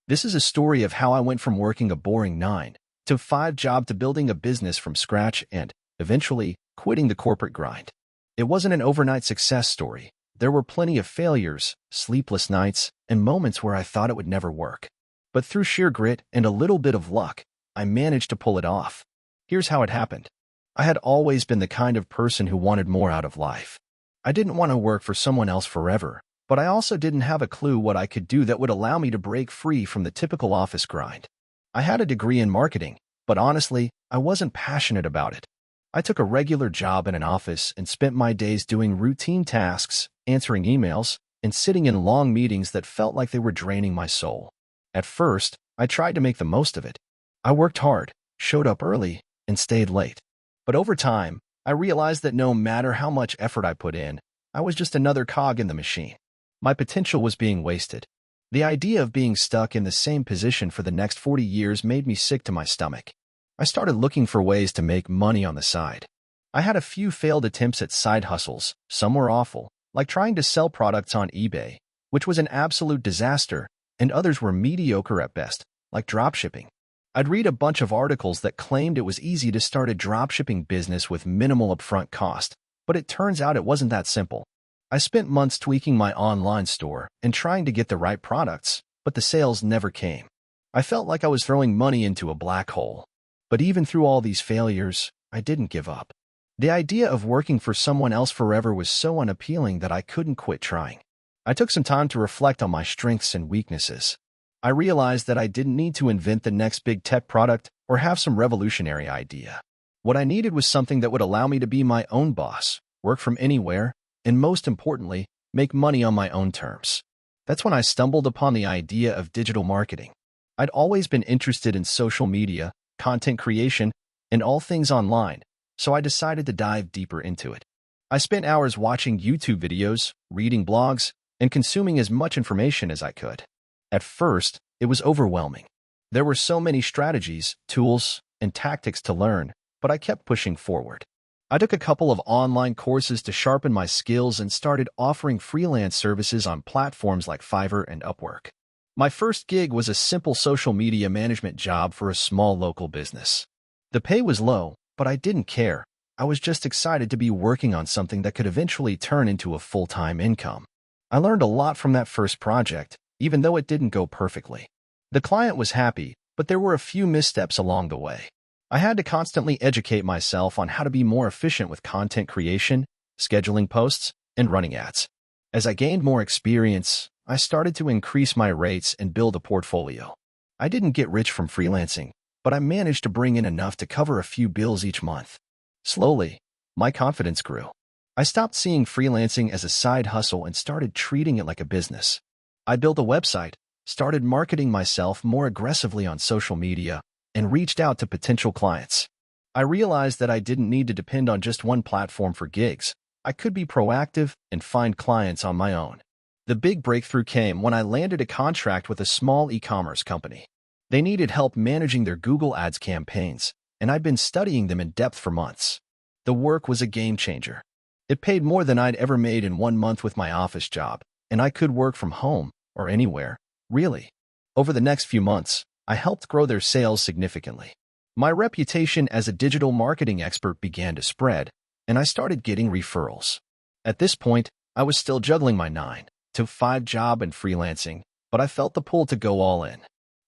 This is a story of how I went from working a boring 9 to 5 job to building a business from scratch and, eventually, quitting the corporate grind. It wasn't an overnight success story. There were plenty of failures, sleepless nights, and moments where I thought it would never work. But through sheer grit and a little bit of luck, I managed to pull it off. Here's how it happened. I had always been the kind of person who wanted more out of life. I didn't want to work for someone else forever. But I also didn't have a clue what I could do that would allow me to break free from the typical office grind. I had a degree in marketing, but honestly, I wasn't passionate about it. I took a regular job in an office and spent my days doing routine tasks, answering emails, and sitting in long meetings that felt like they were draining my soul. At first, I tried to make the most of it. I worked hard, showed up early, and stayed late. But over time, I realized that no matter how much effort I put in, I was just another cog in the machine. My potential was being wasted. The idea of being stuck in the same position for the next 40 years made me sick to my stomach. I started looking for ways to make money on the side. I had a few failed attempts at side hustles. Some were awful, like trying to sell products on eBay, which was an absolute disaster, and others were mediocre at best, like dropshipping. I'd read a bunch of articles that claimed it was easy to start a dropshipping business with minimal upfront cost, but it turns out it wasn't that simple. I spent months tweaking my online store and trying to get the right products, but the sales never came. I felt like I was throwing money into a black hole. But even through all these failures, I didn't give up. The idea of working for someone else forever was so unappealing that I couldn't quit trying. I took some time to reflect on my strengths and weaknesses. I realized that I didn't need to invent the next big tech product or have some revolutionary idea. What I needed was something that would allow me to be my own boss, work from anywhere, and most importantly, make money on my own terms. That's when I stumbled upon the idea of digital marketing. I'd always been interested in social media, content creation, and all things online, so I decided to dive deeper into it. I spent hours watching YouTube videos, reading blogs, and consuming as much information as I could. At first, it was overwhelming. There were so many strategies, tools, and tactics to learn, but I kept pushing forward. I took a couple of online courses to sharpen my skills and started offering freelance services on platforms like Fiverr and Upwork. My first gig was a simple social media management job for a small local business. The pay was low, but I didn't care. I was just excited to be working on something that could eventually turn into a full-time income. I learned a lot from that first project, even though it didn't go perfectly. The client was happy, but there were a few missteps along the way. I had to constantly educate myself on how to be more efficient with content creation, scheduling posts, and running ads. As I gained more experience, I started to increase my rates and build a portfolio. I didn't get rich from freelancing, but I managed to bring in enough to cover a few bills each month. Slowly, my confidence grew. I stopped seeing freelancing as a side hustle and started treating it like a business. I built a website, started marketing myself more aggressively on social media, and reached out to potential clients. I realized that I didn't need to depend on just one platform for gigs. I could be proactive and find clients on my own. The big breakthrough came when I landed a contract with a small e-commerce company. They needed help managing their Google Ads campaigns, and I'd been studying them in depth for months. The work was a game changer. It paid more than I'd ever made in 1 month with my office job, and I could work from home or anywhere, really. Over the next few months, I helped grow their sales significantly. My reputation as a digital marketing expert began to spread, and I started getting referrals. At this point, I was still juggling my 9-to-5 job and freelancing, but I felt the pull to go all in.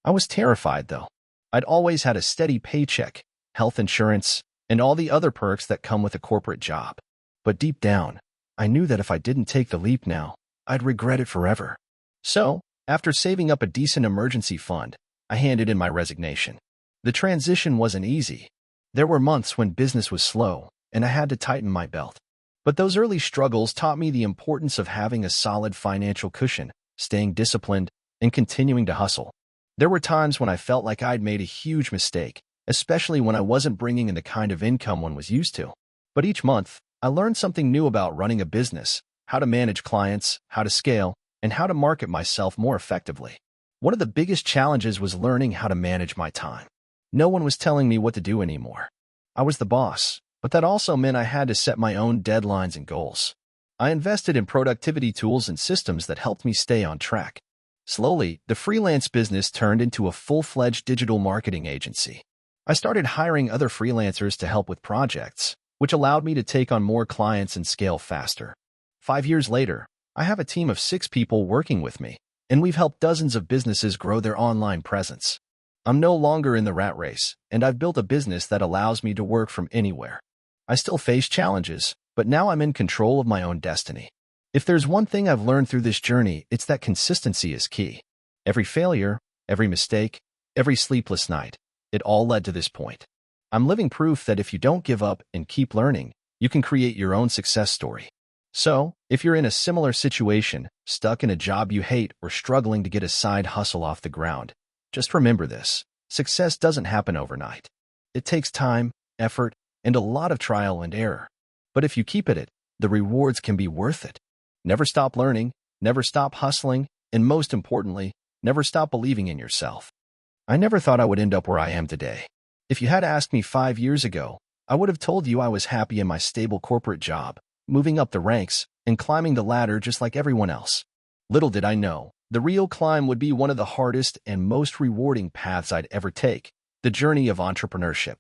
I was terrified, though. I'd always had a steady paycheck, health insurance, and all the other perks that come with a corporate job. But deep down, I knew that if I didn't take the leap now, I'd regret it forever. So, after saving up a decent emergency fund, I handed in my resignation. The transition wasn't easy. There were months when business was slow, and I had to tighten my belt. But those early struggles taught me the importance of having a solid financial cushion, staying disciplined, and continuing to hustle. There were times when I felt like I'd made a huge mistake, especially when I wasn't bringing in the kind of income one was used to. But each month, I learned something new about running a business, how to manage clients, how to scale, and how to market myself more effectively. One of the biggest challenges was learning how to manage my time. No one was telling me what to do anymore. I was the boss, but that also meant I had to set my own deadlines and goals. I invested in productivity tools and systems that helped me stay on track. Slowly, the freelance business turned into a full-fledged digital marketing agency. I started hiring other freelancers to help with projects, which allowed me to take on more clients and scale faster. 5 years later, I have a team of 6 people working with me, and we've helped dozens of businesses grow their online presence. I'm no longer in the rat race, and I've built a business that allows me to work from anywhere. I still face challenges, but now I'm in control of my own destiny. If there's one thing I've learned through this journey, it's that consistency is key. Every failure, every mistake, every sleepless night, it all led to this point. I'm living proof that if you don't give up and keep learning, you can create your own success story. So, if you're in a similar situation, stuck in a job you hate or struggling to get a side hustle off the ground, just remember this: success doesn't happen overnight. It takes time, effort, and a lot of trial and error. But if you keep at it, the rewards can be worth it. Never stop learning, never stop hustling, and most importantly, never stop believing in yourself. I never thought I would end up where I am today. If you had asked me 5 years ago, I would have told you I was happy in my stable corporate job, moving up the ranks and climbing the ladder just like everyone else. Little did I know, the real climb would be one of the hardest and most rewarding paths I'd ever take: the journey of entrepreneurship.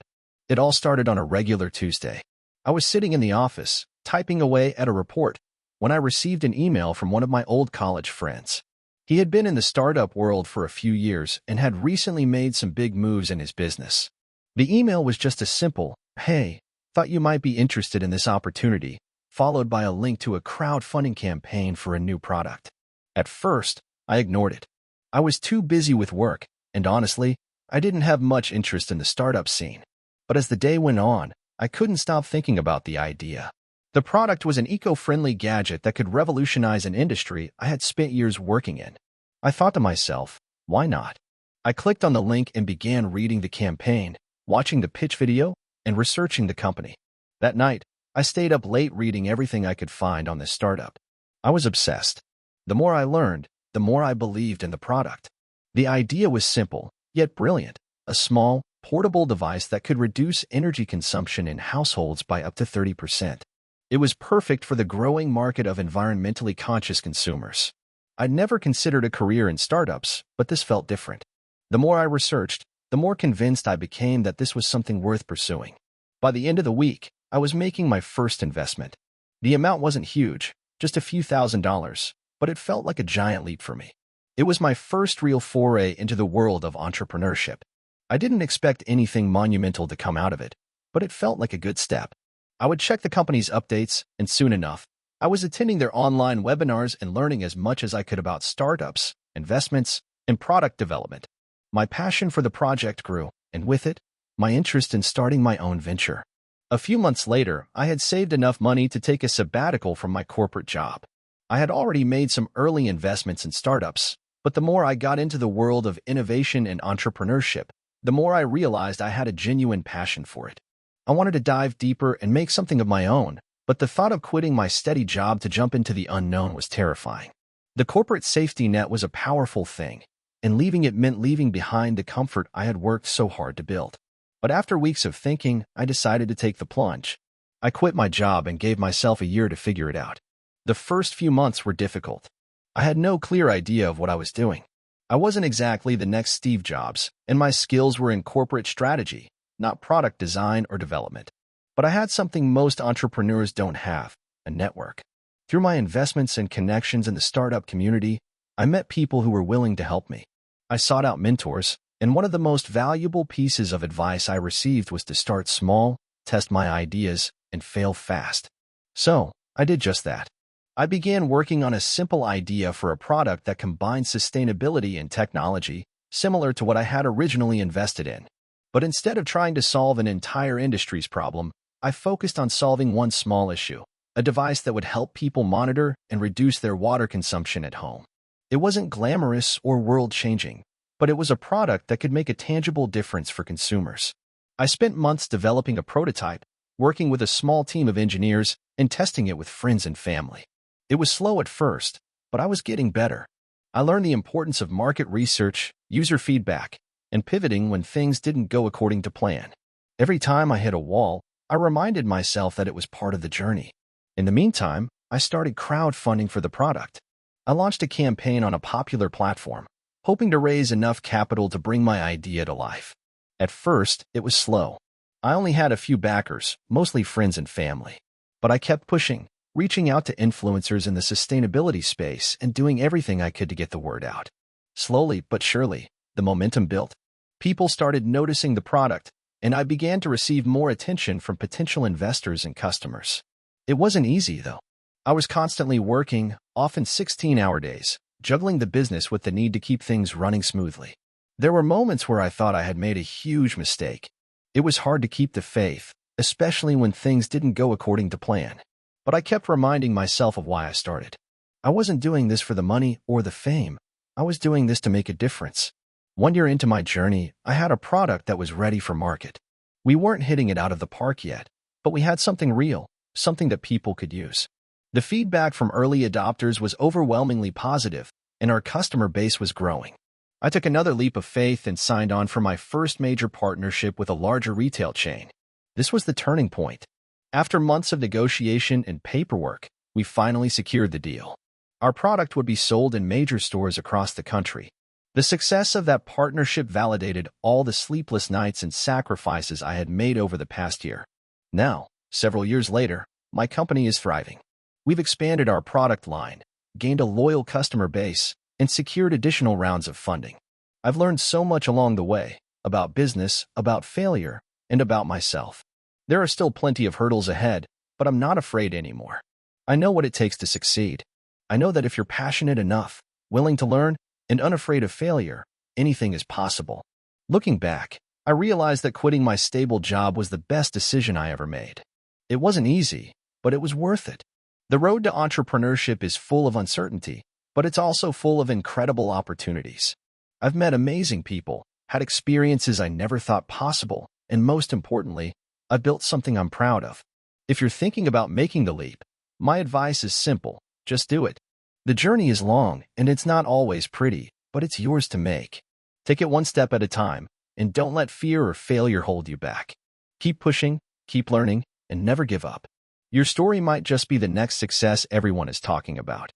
It all started on a regular Tuesday. I was sitting in the office, typing away at a report, when I received an email from one of my old college friends. He had been in the startup world for a few years and had recently made some big moves in his business. The email was just a simple, "Hey, thought you might be interested in this opportunity," followed by a link to a crowdfunding campaign for a new product. At first, I ignored it. I was too busy with work, and honestly, I didn't have much interest in the startup scene. But as the day went on, I couldn't stop thinking about the idea. The product was an eco-friendly gadget that could revolutionize an industry I had spent years working in. I thought to myself, why not? I clicked on the link and began reading the campaign, watching the pitch video, and researching the company. That night, I stayed up late reading everything I could find on this startup. I was obsessed. The more I learned, the more I believed in the product. The idea was simple, yet brilliant: a small, portable device that could reduce energy consumption in households by up to 30%. It was perfect for the growing market of environmentally conscious consumers. I'd never considered a career in startups, but this felt different. The more I researched, the more convinced I became that this was something worth pursuing. By the end of the week, I was making my first investment. The amount wasn't huge, just a few $1,000s, but it felt like a giant leap for me. It was my first real foray into the world of entrepreneurship. I didn't expect anything monumental to come out of it, but it felt like a good step. I would check the company's updates, and soon enough, I was attending their online webinars and learning as much as I could about startups, investments, and product development. My passion for the project grew, and with it, my interest in starting my own venture. A few months later, I had saved enough money to take a sabbatical from my corporate job. I had already made some early investments in startups, but the more I got into the world of innovation and entrepreneurship, the more I realized I had a genuine passion for it. I wanted to dive deeper and make something of my own, but the thought of quitting my steady job to jump into the unknown was terrifying. The corporate safety net was a powerful thing, and leaving it meant leaving behind the comfort I had worked so hard to build. But after weeks of thinking, I decided to take the plunge. I quit my job and gave myself a year to figure it out. The first few months were difficult. I had no clear idea of what I was doing. I wasn't exactly the next Steve Jobs, and my skills were in corporate strategy, not product design or development. But I had something most entrepreneurs don't have: a network. Through my investments and connections in the startup community, I met people who were willing to help me. I sought out mentors, and one of the most valuable pieces of advice I received was to start small, test my ideas, and fail fast. So, I did just that. I began working on a simple idea for a product that combined sustainability and technology, similar to what I had originally invested in. But instead of trying to solve an entire industry's problem, I focused on solving one small issue: a device that would help people monitor and reduce their water consumption at home. It wasn't glamorous or world-changing, but it was a product that could make a tangible difference for consumers. I spent months developing a prototype, working with a small team of engineers, and testing it with friends and family. It was slow at first, but I was getting better. I learned the importance of market research, user feedback, and pivoting when things didn't go according to plan. Every time I hit a wall, I reminded myself that it was part of the journey. In the meantime, I started crowdfunding for the product. I launched a campaign on a popular platform, hoping to raise enough capital to bring my idea to life. At first, it was slow. I only had a few backers, mostly friends and family. But I kept pushing, reaching out to influencers in the sustainability space and doing everything I could to get the word out. Slowly but surely, the momentum built. People started noticing the product, and I began to receive more attention from potential investors and customers. It wasn't easy, though. I was constantly working, often 16-hour days, juggling the business with the need to keep things running smoothly. There were moments where I thought I had made a huge mistake. It was hard to keep the faith, especially when things didn't go according to plan. But I kept reminding myself of why I started. I wasn't doing this for the money or the fame. I was doing this to make a difference. 1 year into my journey, I had a product that was ready for market. We weren't hitting it out of the park yet, but we had something real, something that people could use. The feedback from early adopters was overwhelmingly positive, and our customer base was growing. I took another leap of faith and signed on for my first major partnership with a larger retail chain. This was the turning point. After months of negotiation and paperwork, we finally secured the deal. Our product would be sold in major stores across the country. The success of that partnership validated all the sleepless nights and sacrifices I had made over the past year. Now, several years later, my company is thriving. We've expanded our product line, gained a loyal customer base, and secured additional rounds of funding. I've learned so much along the way, about business, about failure, and about myself. There are still plenty of hurdles ahead, but I'm not afraid anymore. I know what it takes to succeed. I know that if you're passionate enough, willing to learn, and unafraid of failure, anything is possible. Looking back, I realized that quitting my stable job was the best decision I ever made. It wasn't easy, but it was worth it. The road to entrepreneurship is full of uncertainty, but it's also full of incredible opportunities. I've met amazing people, had experiences I never thought possible, and most importantly, I've built something I'm proud of. If you're thinking about making the leap, my advice is simple: just do it. The journey is long, and it's not always pretty, but it's yours to make. Take it one step at a time, and don't let fear or failure hold you back. Keep pushing, keep learning, and never give up. Your story might just be the next success everyone is talking about.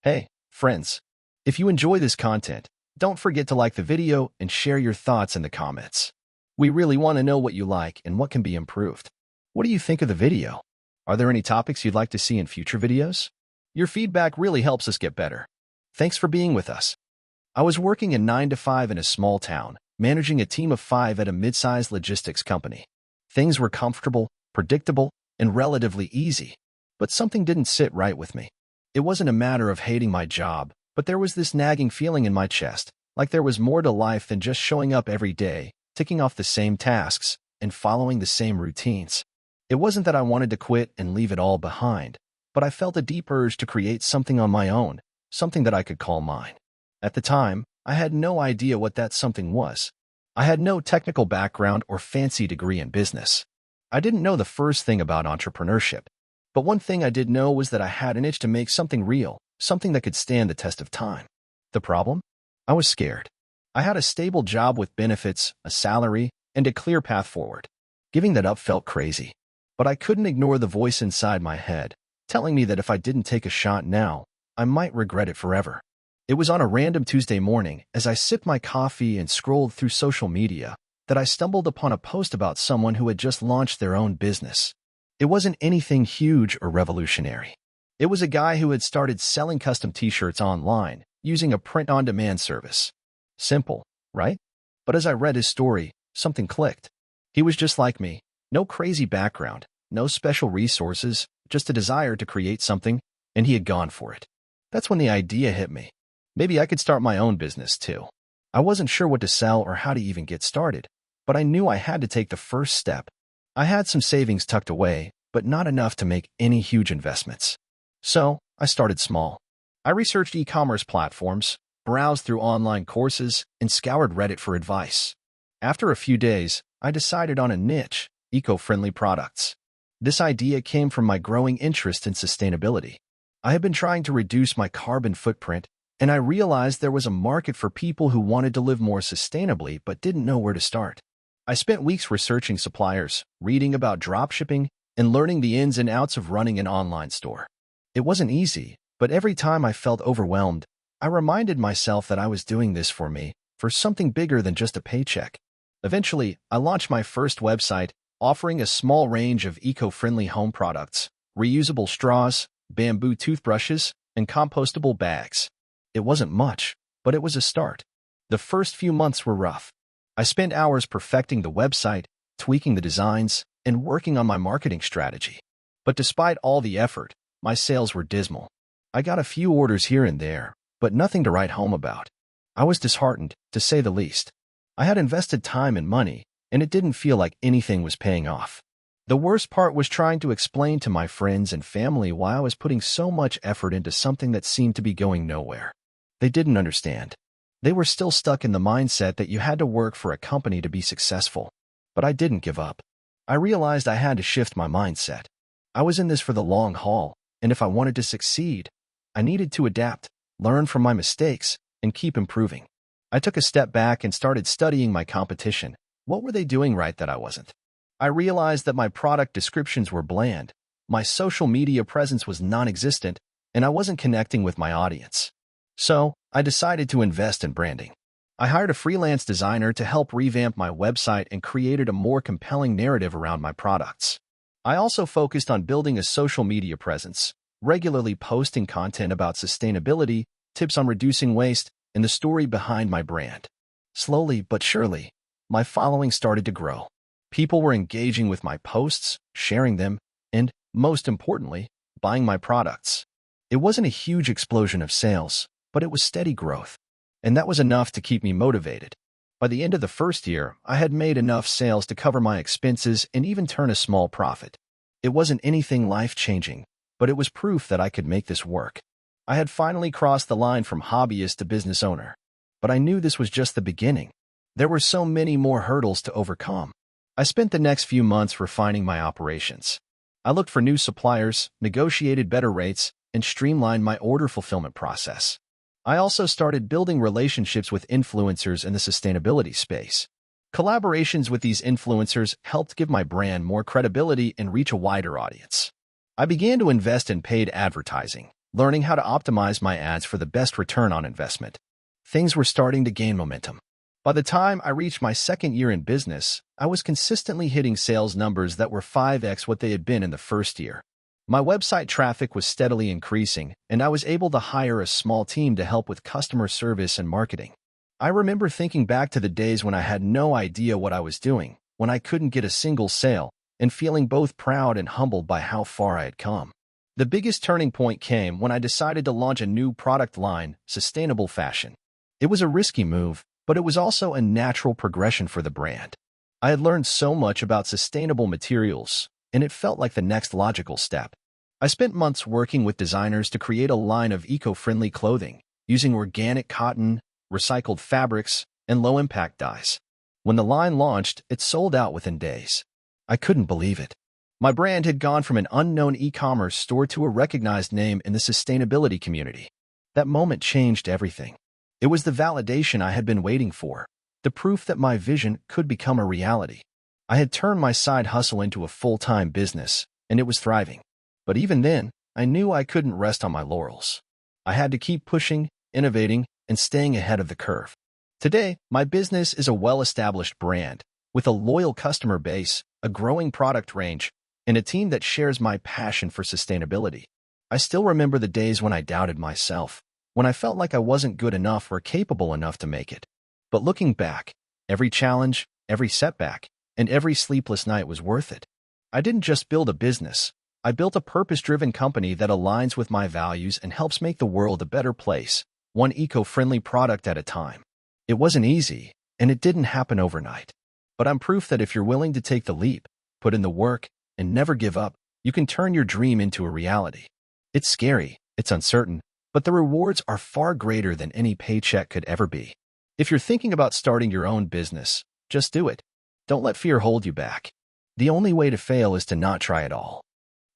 Hey, friends, if you enjoy this content, don't forget to like the video and share your thoughts in the comments. We really want to know what you like and what can be improved. What do you think of the video? Are there any topics you'd like to see in future videos? Your feedback really helps us get better. Thanks for being with us. I was working a 9-to-5 in a small town, managing a team of 5 at a mid-sized logistics company. Things were comfortable, predictable, and relatively easy, but something didn't sit right with me. It wasn't a matter of hating my job, but there was this nagging feeling in my chest, like there was more to life than just showing up every day, ticking off the same tasks, and following the same routines. It wasn't that I wanted to quit and leave it all behind, but I felt a deep urge to create something on my own, something that I could call mine. At the time, I had no idea what that something was. I had no technical background or fancy degree in business. I didn't know the first thing about entrepreneurship, but one thing I did know was that I had an itch to make something real, something that could stand the test of time. The problem? I was scared. I had a stable job with benefits, a salary, and a clear path forward. Giving that up felt crazy, but I couldn't ignore the voice inside my head, telling me that if I didn't take a shot now, I might regret it forever. It was on a random Tuesday morning, as I sipped my coffee and scrolled through social media, that I stumbled upon a post about someone who had just launched their own business. It wasn't anything huge or revolutionary. It was a guy who had started selling custom t-shirts online, using a print-on-demand service. Simple, right? But as I read his story, something clicked. He was just like me. No crazy background, no special resources, just a desire to create something, and he had gone for it. That's when the idea hit me. Maybe I could start my own business too. I wasn't sure what to sell or how to even get started, but I knew I had to take the first step. I had some savings tucked away, but not enough to make any huge investments. So, I started small. I researched e-commerce platforms, browsed through online courses, and scoured Reddit for advice. After a few days, I decided on a niche: eco-friendly products. This idea came from my growing interest in sustainability. I had been trying to reduce my carbon footprint, and I realized there was a market for people who wanted to live more sustainably but didn't know where to start. I spent weeks researching suppliers, reading about dropshipping, and learning the ins and outs of running an online store. It wasn't easy, but every time I felt overwhelmed, I reminded myself that I was doing this for me, for something bigger than just a paycheck. Eventually, I launched my first website, offering a small range of eco-friendly home products, reusable straws, bamboo toothbrushes, and compostable bags. It wasn't much, but it was a start. The first few months were rough. I spent hours perfecting the website, tweaking the designs, and working on my marketing strategy. But despite all the effort, my sales were dismal. I got a few orders here and there, but nothing to write home about. I was disheartened, to say the least. I had invested time and money, and it didn't feel like anything was paying off. The worst part was trying to explain to my friends and family why I was putting so much effort into something that seemed to be going nowhere. They didn't understand. They were still stuck in the mindset that you had to work for a company to be successful. But I didn't give up. I realized I had to shift my mindset. I was in this for the long haul, and if I wanted to succeed, I needed to adapt, learn from my mistakes, and keep improving. I took a step back and started studying my competition. What were they doing right that I wasn't? I realized that my product descriptions were bland, my social media presence was non-existent, and I wasn't connecting with my audience. So, I decided to invest in branding. I hired a freelance designer to help revamp my website and created a more compelling narrative around my products. I also focused on building a social media presence, regularly posting content about sustainability, tips on reducing waste, and the story behind my brand. Slowly but surely, my following started to grow. People were engaging with my posts, sharing them, and, most importantly, buying my products. It wasn't a huge explosion of sales, but it was steady growth. And that was enough to keep me motivated. By the end of the first year, I had made enough sales to cover my expenses and even turn a small profit. It wasn't anything life-changing, but it was proof that I could make this work. I had finally crossed the line from hobbyist to business owner. But I knew this was just the beginning. There were so many more hurdles to overcome. I spent the next few months refining my operations. I looked for new suppliers, negotiated better rates, and streamlined my order fulfillment process. I also started building relationships with influencers in the sustainability space. Collaborations with these influencers helped give my brand more credibility and reach a wider audience. I began to invest in paid advertising, learning how to optimize my ads for the best return on investment. Things were starting to gain momentum. By the time I reached my second year in business, I was consistently hitting sales numbers that were 5x what they had been in the first year. My website traffic was steadily increasing, and I was able to hire a small team to help with customer service and marketing. I remember thinking back to the days when I had no idea what I was doing, when I couldn't get a single sale, and feeling both proud and humbled by how far I had come. The biggest turning point came when I decided to launch a new product line, sustainable fashion. It was a risky move, but it was also a natural progression for the brand. I had learned so much about sustainable materials, and it felt like the next logical step. I spent months working with designers to create a line of eco-friendly clothing, using organic cotton, recycled fabrics, and low-impact dyes. When the line launched, it sold out within days. I couldn't believe it. My brand had gone from an unknown e-commerce store to a recognized name in the sustainability community. That moment changed everything. It was the validation I had been waiting for, the proof that my vision could become a reality. I had turned my side hustle into a full-time business, and it was thriving. But even then, I knew I couldn't rest on my laurels. I had to keep pushing, innovating, and staying ahead of the curve. Today, my business is a well-established brand, with a loyal customer base, a growing product range, and a team that shares my passion for sustainability. I still remember the days when I doubted myself, when I felt like I wasn't good enough or capable enough to make it. But looking back, every challenge, every setback, and every sleepless night was worth it. I didn't just build a business. I built a purpose-driven company that aligns with my values and helps make the world a better place, one eco-friendly product at a time. It wasn't easy, and it didn't happen overnight. But I'm proof that if you're willing to take the leap, put in the work, and never give up, you can turn your dream into a reality. It's scary, it's uncertain, but the rewards are far greater than any paycheck could ever be. If you're thinking about starting your own business, just do it. Don't let fear hold you back. The only way to fail is to not try at all.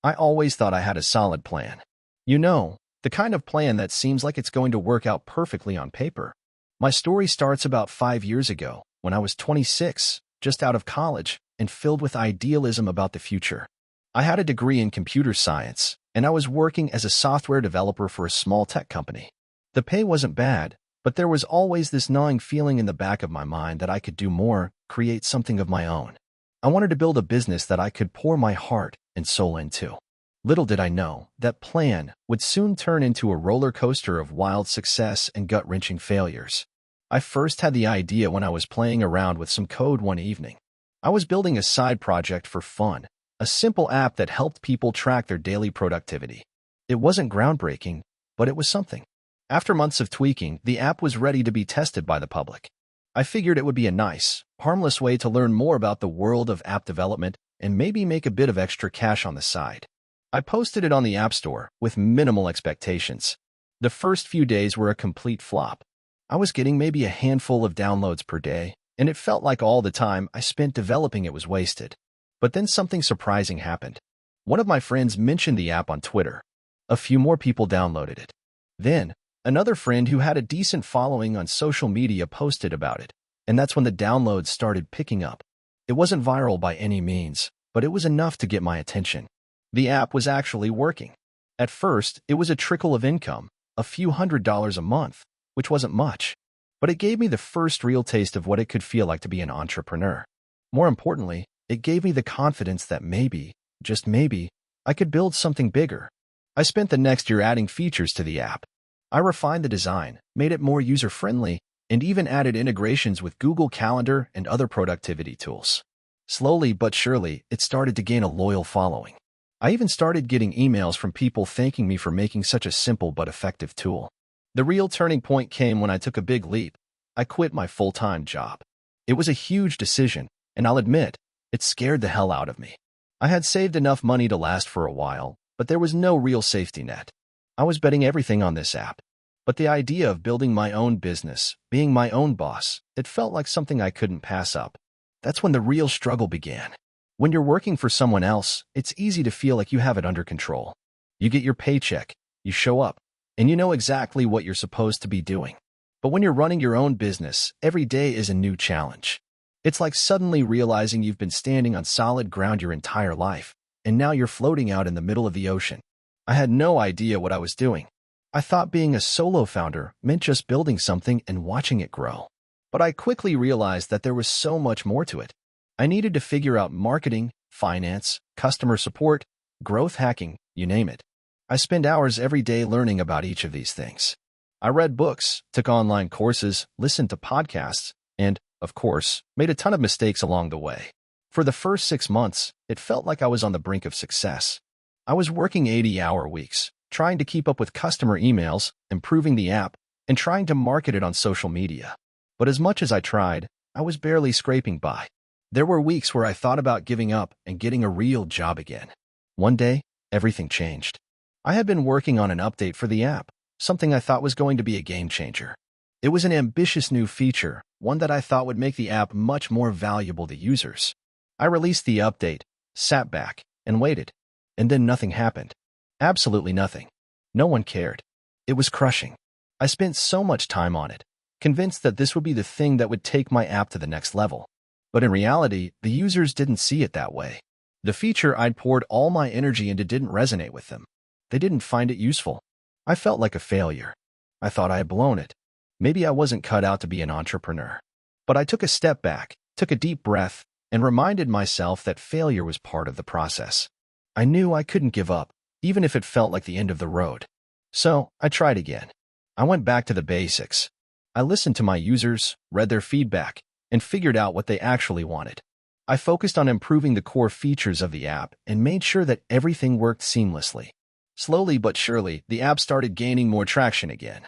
I always thought I had a solid plan. You know, the kind of plan that seems like it's going to work out perfectly on paper. My story starts about 5 years ago, when I was 26, just out of college, and filled with idealism about the future. I had a degree in computer science, and I was working as a software developer for a small tech company. The pay wasn't bad, but there was always this gnawing feeling in the back of my mind that I could do more, create something of my own. I wanted to build a business that I could pour my heart and soul into. Little did I know, that plan would soon turn into a roller coaster of wild success and gut-wrenching failures. I first had the idea when I was playing around with some code one evening. I was building a side project for fun, a simple app that helped people track their daily productivity. It wasn't groundbreaking, but it was something. After months of tweaking, the app was ready to be tested by the public. I figured it would be a nice, harmless way to learn more about the world of app development and maybe make a bit of extra cash on the side. I posted it on the App Store with minimal expectations. The first few days were a complete flop. I was getting maybe a handful of downloads per day, and it felt like all the time I spent developing it was wasted. But then something surprising happened. One of my friends mentioned the app on Twitter. A few more people downloaded it. Then, another friend who had a decent following on social media posted about it, and that's when the downloads started picking up. It wasn't viral by any means, but it was enough to get my attention. The app was actually working. At first, it was a trickle of income, a few $100s a month, which wasn't much, but it gave me the first real taste of what it could feel like to be an entrepreneur. More importantly, it gave me the confidence that maybe, just maybe, I could build something bigger. I spent the next year adding features to the app. I refined the design, made it more user-friendly, and even added integrations with Google Calendar and other productivity tools. Slowly but surely, it started to gain a loyal following. I even started getting emails from people thanking me for making such a simple but effective tool. The real turning point came when I took a big leap. I quit my full-time job. It was a huge decision, and I'll admit, it scared the hell out of me. I had saved enough money to last for a while, but there was no real safety net. I was betting everything on this app. But the idea of building my own business, being my own boss, it felt like something I couldn't pass up. That's when the real struggle began. When you're working for someone else, it's easy to feel like you have it under control. You get your paycheck, you show up, and you know exactly what you're supposed to be doing. But when you're running your own business, every day is a new challenge. It's like suddenly realizing you've been standing on solid ground your entire life, and now you're floating out in the middle of the ocean. I had no idea what I was doing. I thought being a solo founder meant just building something and watching it grow. But I quickly realized that there was so much more to it. I needed to figure out marketing, finance, customer support, growth hacking, you name it. I spend hours every day learning about each of these things. I read books, took online courses, listened to podcasts, and, of course, made a ton of mistakes along the way. For the first 6 months, it felt like I was on the brink of success. I was working 80-hour weeks, trying to keep up with customer emails, improving the app, and trying to market it on social media. But as much as I tried, I was barely scraping by. There were weeks where I thought about giving up and getting a real job again. One day, everything changed. I had been working on an update for the app, something I thought was going to be a game changer. It was an ambitious new feature, one that I thought would make the app much more valuable to users. I released the update, sat back, and waited. And then nothing happened. Absolutely nothing. No one cared. It was crushing. I spent so much time on it, convinced that this would be the thing that would take my app to the next level. But in reality, the users didn't see it that way. The feature I'd poured all my energy into didn't resonate with them. They didn't find it useful. I felt like a failure. I thought I had blown it. Maybe I wasn't cut out to be an entrepreneur. But I took a step back, took a deep breath, and reminded myself that failure was part of the process. I knew I couldn't give up, even if it felt like the end of the road. So I tried again. I went back to the basics. I listened to my users, read their feedback, and figured out what they actually wanted. I focused on improving the core features of the app and made sure that everything worked seamlessly. Slowly but surely, the app started gaining more traction again.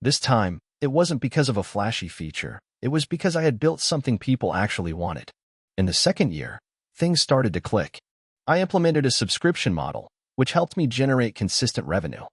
This time, it wasn't because of a flashy feature. It was because I had built something people actually wanted. In the second year, things started to click. I implemented a subscription model, which helped me generate consistent revenue.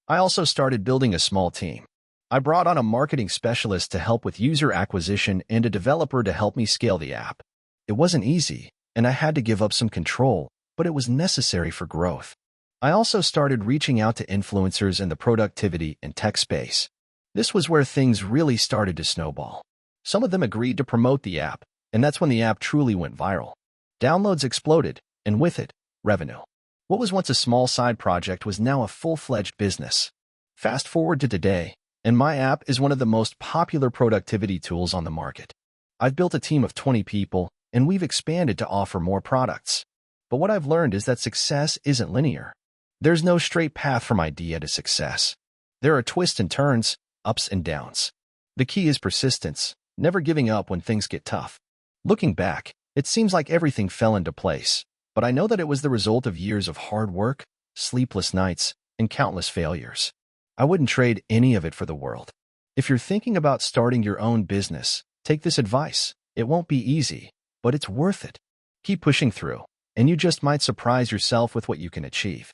I also started building a small team. I brought on a marketing specialist to help with user acquisition and a developer to help me scale the app. It wasn't easy, and I had to give up some control, but it was necessary for growth. I also started reaching out to influencers in the productivity and tech space. This was where things really started to snowball. Some of them agreed to promote the app, and that's when the app truly went viral. Downloads exploded, and with it, revenue. What was once a small side project was now a full-fledged business. Fast forward to today, and my app is one of the most popular productivity tools on the market. I've built a team of 20 people, and we've expanded to offer more products. But what I've learned is that success isn't linear. There's no straight path from idea to success. There are twists and turns, ups and downs. The key is persistence, never giving up when things get tough. Looking back, it seems like everything fell into place, but I know that it was the result of years of hard work, sleepless nights, and countless failures. I wouldn't trade any of it for the world. If you're thinking about starting your own business, take this advice. It won't be easy, but it's worth it. Keep pushing through, and you just might surprise yourself with what you can achieve.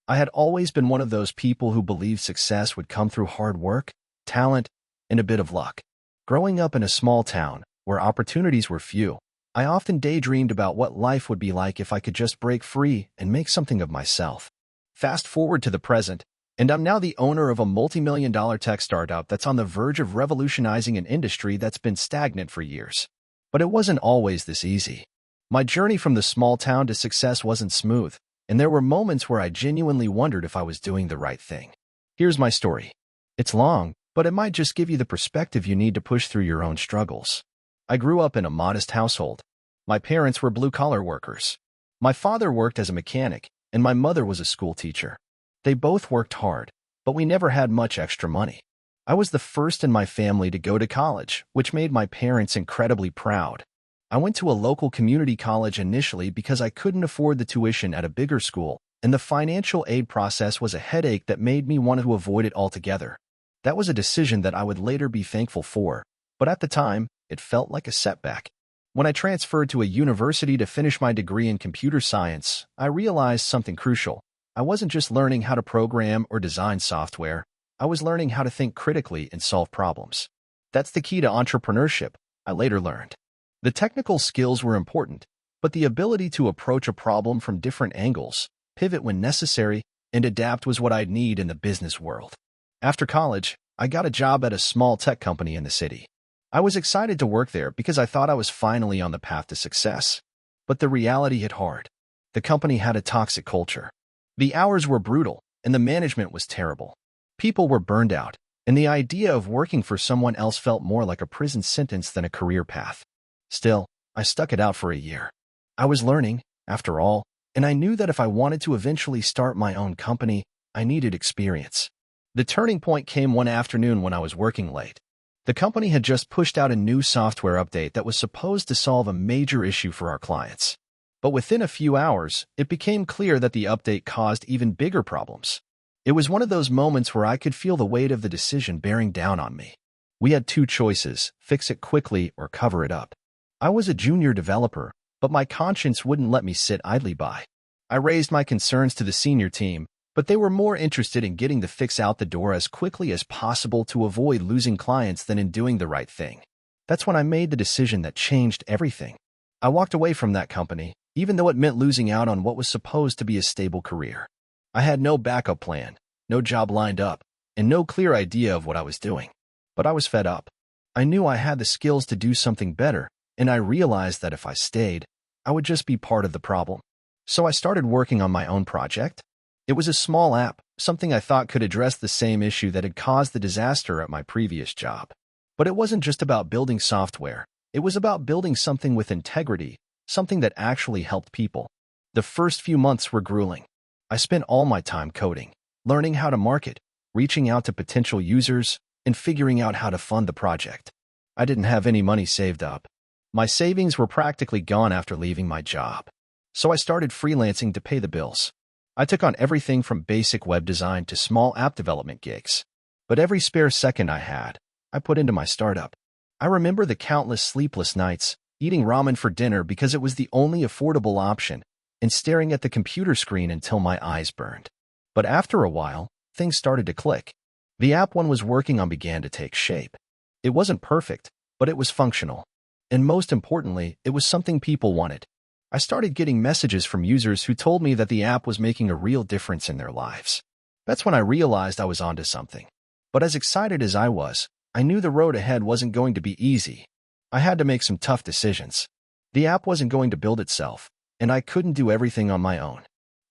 I had always been one of those people who believed success would come through hard work, talent, and a bit of luck. Growing up in a small town, where opportunities were few, I often daydreamed about what life would be like if I could just break free and make something of myself. Fast forward to the present, and I'm now the owner of a multi-million-dollar tech startup that's on the verge of revolutionizing an industry that's been stagnant for years. But it wasn't always this easy. My journey from the small town to success wasn't smooth, and there were moments where I genuinely wondered if I was doing the right thing. Here's my story. It's long, but it might just give you the perspective you need to push through your own struggles. I grew up in a modest household. My parents were blue-collar workers. My father worked as a mechanic, and my mother was a school teacher. They both worked hard, but we never had much extra money. I was the first in my family to go to college, which made my parents incredibly proud. I went to a local community college initially because I couldn't afford the tuition at a bigger school, and the financial aid process was a headache that made me want to avoid it altogether. That was a decision that I would later be thankful for, but at the time, it felt like a setback. When I transferred to a university to finish my degree in computer science, I realized something crucial. I wasn't just learning how to program or design software. I was learning how to think critically and solve problems. That's the key to entrepreneurship, I later learned. The technical skills were important, but the ability to approach a problem from different angles, pivot when necessary, and adapt was what I'd need in the business world. After college, I got a job at a small tech company in the city. I was excited to work there because I thought I was finally on the path to success. But the reality hit hard. The company had a toxic culture. The hours were brutal, and the management was terrible. People were burned out, and the idea of working for someone else felt more like a prison sentence than a career path. Still, I stuck it out for a year. I was learning, after all, and I knew that if I wanted to eventually start my own company, I needed experience. The turning point came one afternoon when I was working late. The company had just pushed out a new software update that was supposed to solve a major issue for our clients. But within a few hours, it became clear that the update caused even bigger problems. It was one of those moments where I could feel the weight of the decision bearing down on me. We had two choices: fix it quickly or cover it up. I was a junior developer, but my conscience wouldn't let me sit idly by. I raised my concerns to the senior team, but they were more interested in getting the fix out the door as quickly as possible to avoid losing clients than in doing the right thing. That's when I made the decision that changed everything. I walked away from that company, even though it meant losing out on what was supposed to be a stable career. I had no backup plan, no job lined up, and no clear idea of what I was doing. But I was fed up. I knew I had the skills to do something better, and I realized that if I stayed, I would just be part of the problem. So I started working on my own project. It was a small app, something I thought could address the same issue that had caused the disaster at my previous job. But it wasn't just about building software. It was about building something with integrity, something that actually helped people. The first few months were grueling. I spent all my time coding, learning how to market, reaching out to potential users, and figuring out how to fund the project. I didn't have any money saved up. My savings were practically gone after leaving my job. So I started freelancing to pay the bills. I took on everything from basic web design to small app development gigs. But every spare second I had, I put into my startup. I remember the countless sleepless nights, eating ramen for dinner because it was the only affordable option, and staring at the computer screen until my eyes burned. But after a while, things started to click. The app one was working on began to take shape. It wasn't perfect, but it was functional. And most importantly, it was something people wanted. I started getting messages from users who told me that the app was making a real difference in their lives. That's when I realized I was onto something. But as excited as I was, I knew the road ahead wasn't going to be easy. I had to make some tough decisions. The app wasn't going to build itself, and I couldn't do everything on my own.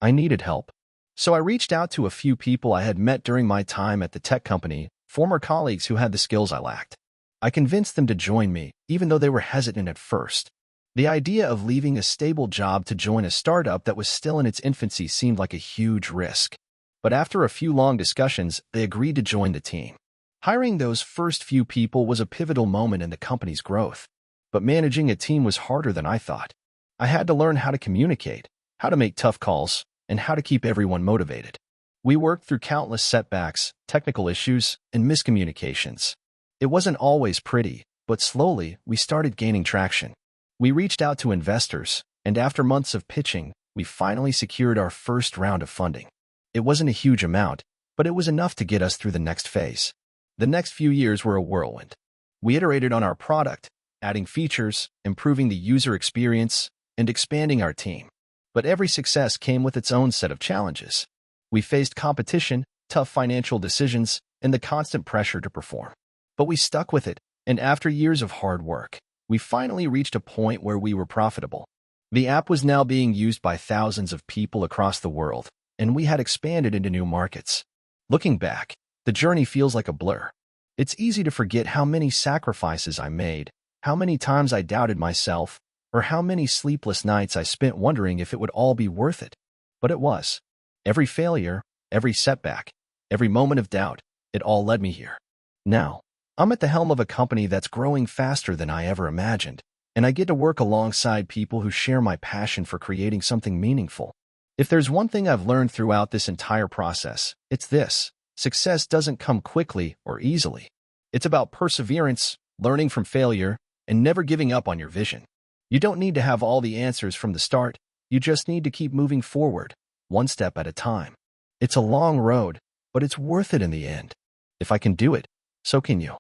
I needed help. So I reached out to a few people I had met during my time at the tech company, former colleagues who had the skills I lacked. I convinced them to join me, even though they were hesitant at first. The idea of leaving a stable job to join a startup that was still in its infancy seemed like a huge risk. But after a few long discussions, they agreed to join the team. Hiring those first few people was a pivotal moment in the company's growth. But managing a team was harder than I thought. I had to learn how to communicate, how to make tough calls, and how to keep everyone motivated. We worked through countless setbacks, technical issues, and miscommunications. It wasn't always pretty, but slowly we started gaining traction. We reached out to investors, and after months of pitching, we finally secured our first round of funding. It wasn't a huge amount, but it was enough to get us through the next phase. The next few years were a whirlwind. We iterated on our product, adding features, improving the user experience, and expanding our team. But every success came with its own set of challenges. We faced competition, tough financial decisions, and the constant pressure to perform. But we stuck with it, and after years of hard work, we finally reached a point where we were profitable. The app was now being used by thousands of people across the world, and we had expanded into new markets. Looking back, the journey feels like a blur. It's easy to forget how many sacrifices I made, how many times I doubted myself, or how many sleepless nights I spent wondering if it would all be worth it. But it was. Every failure, every setback, every moment of doubt, it all led me here. Now, I'm at the helm of a company that's growing faster than I ever imagined, and I get to work alongside people who share my passion for creating something meaningful. If there's one thing I've learned throughout this entire process, it's this: success doesn't come quickly or easily. It's about perseverance, learning from failure, and never giving up on your vision. You don't need to have all the answers from the start. You just need to keep moving forward, one step at a time. It's a long road, but it's worth it in the end. If I can do it, so can you.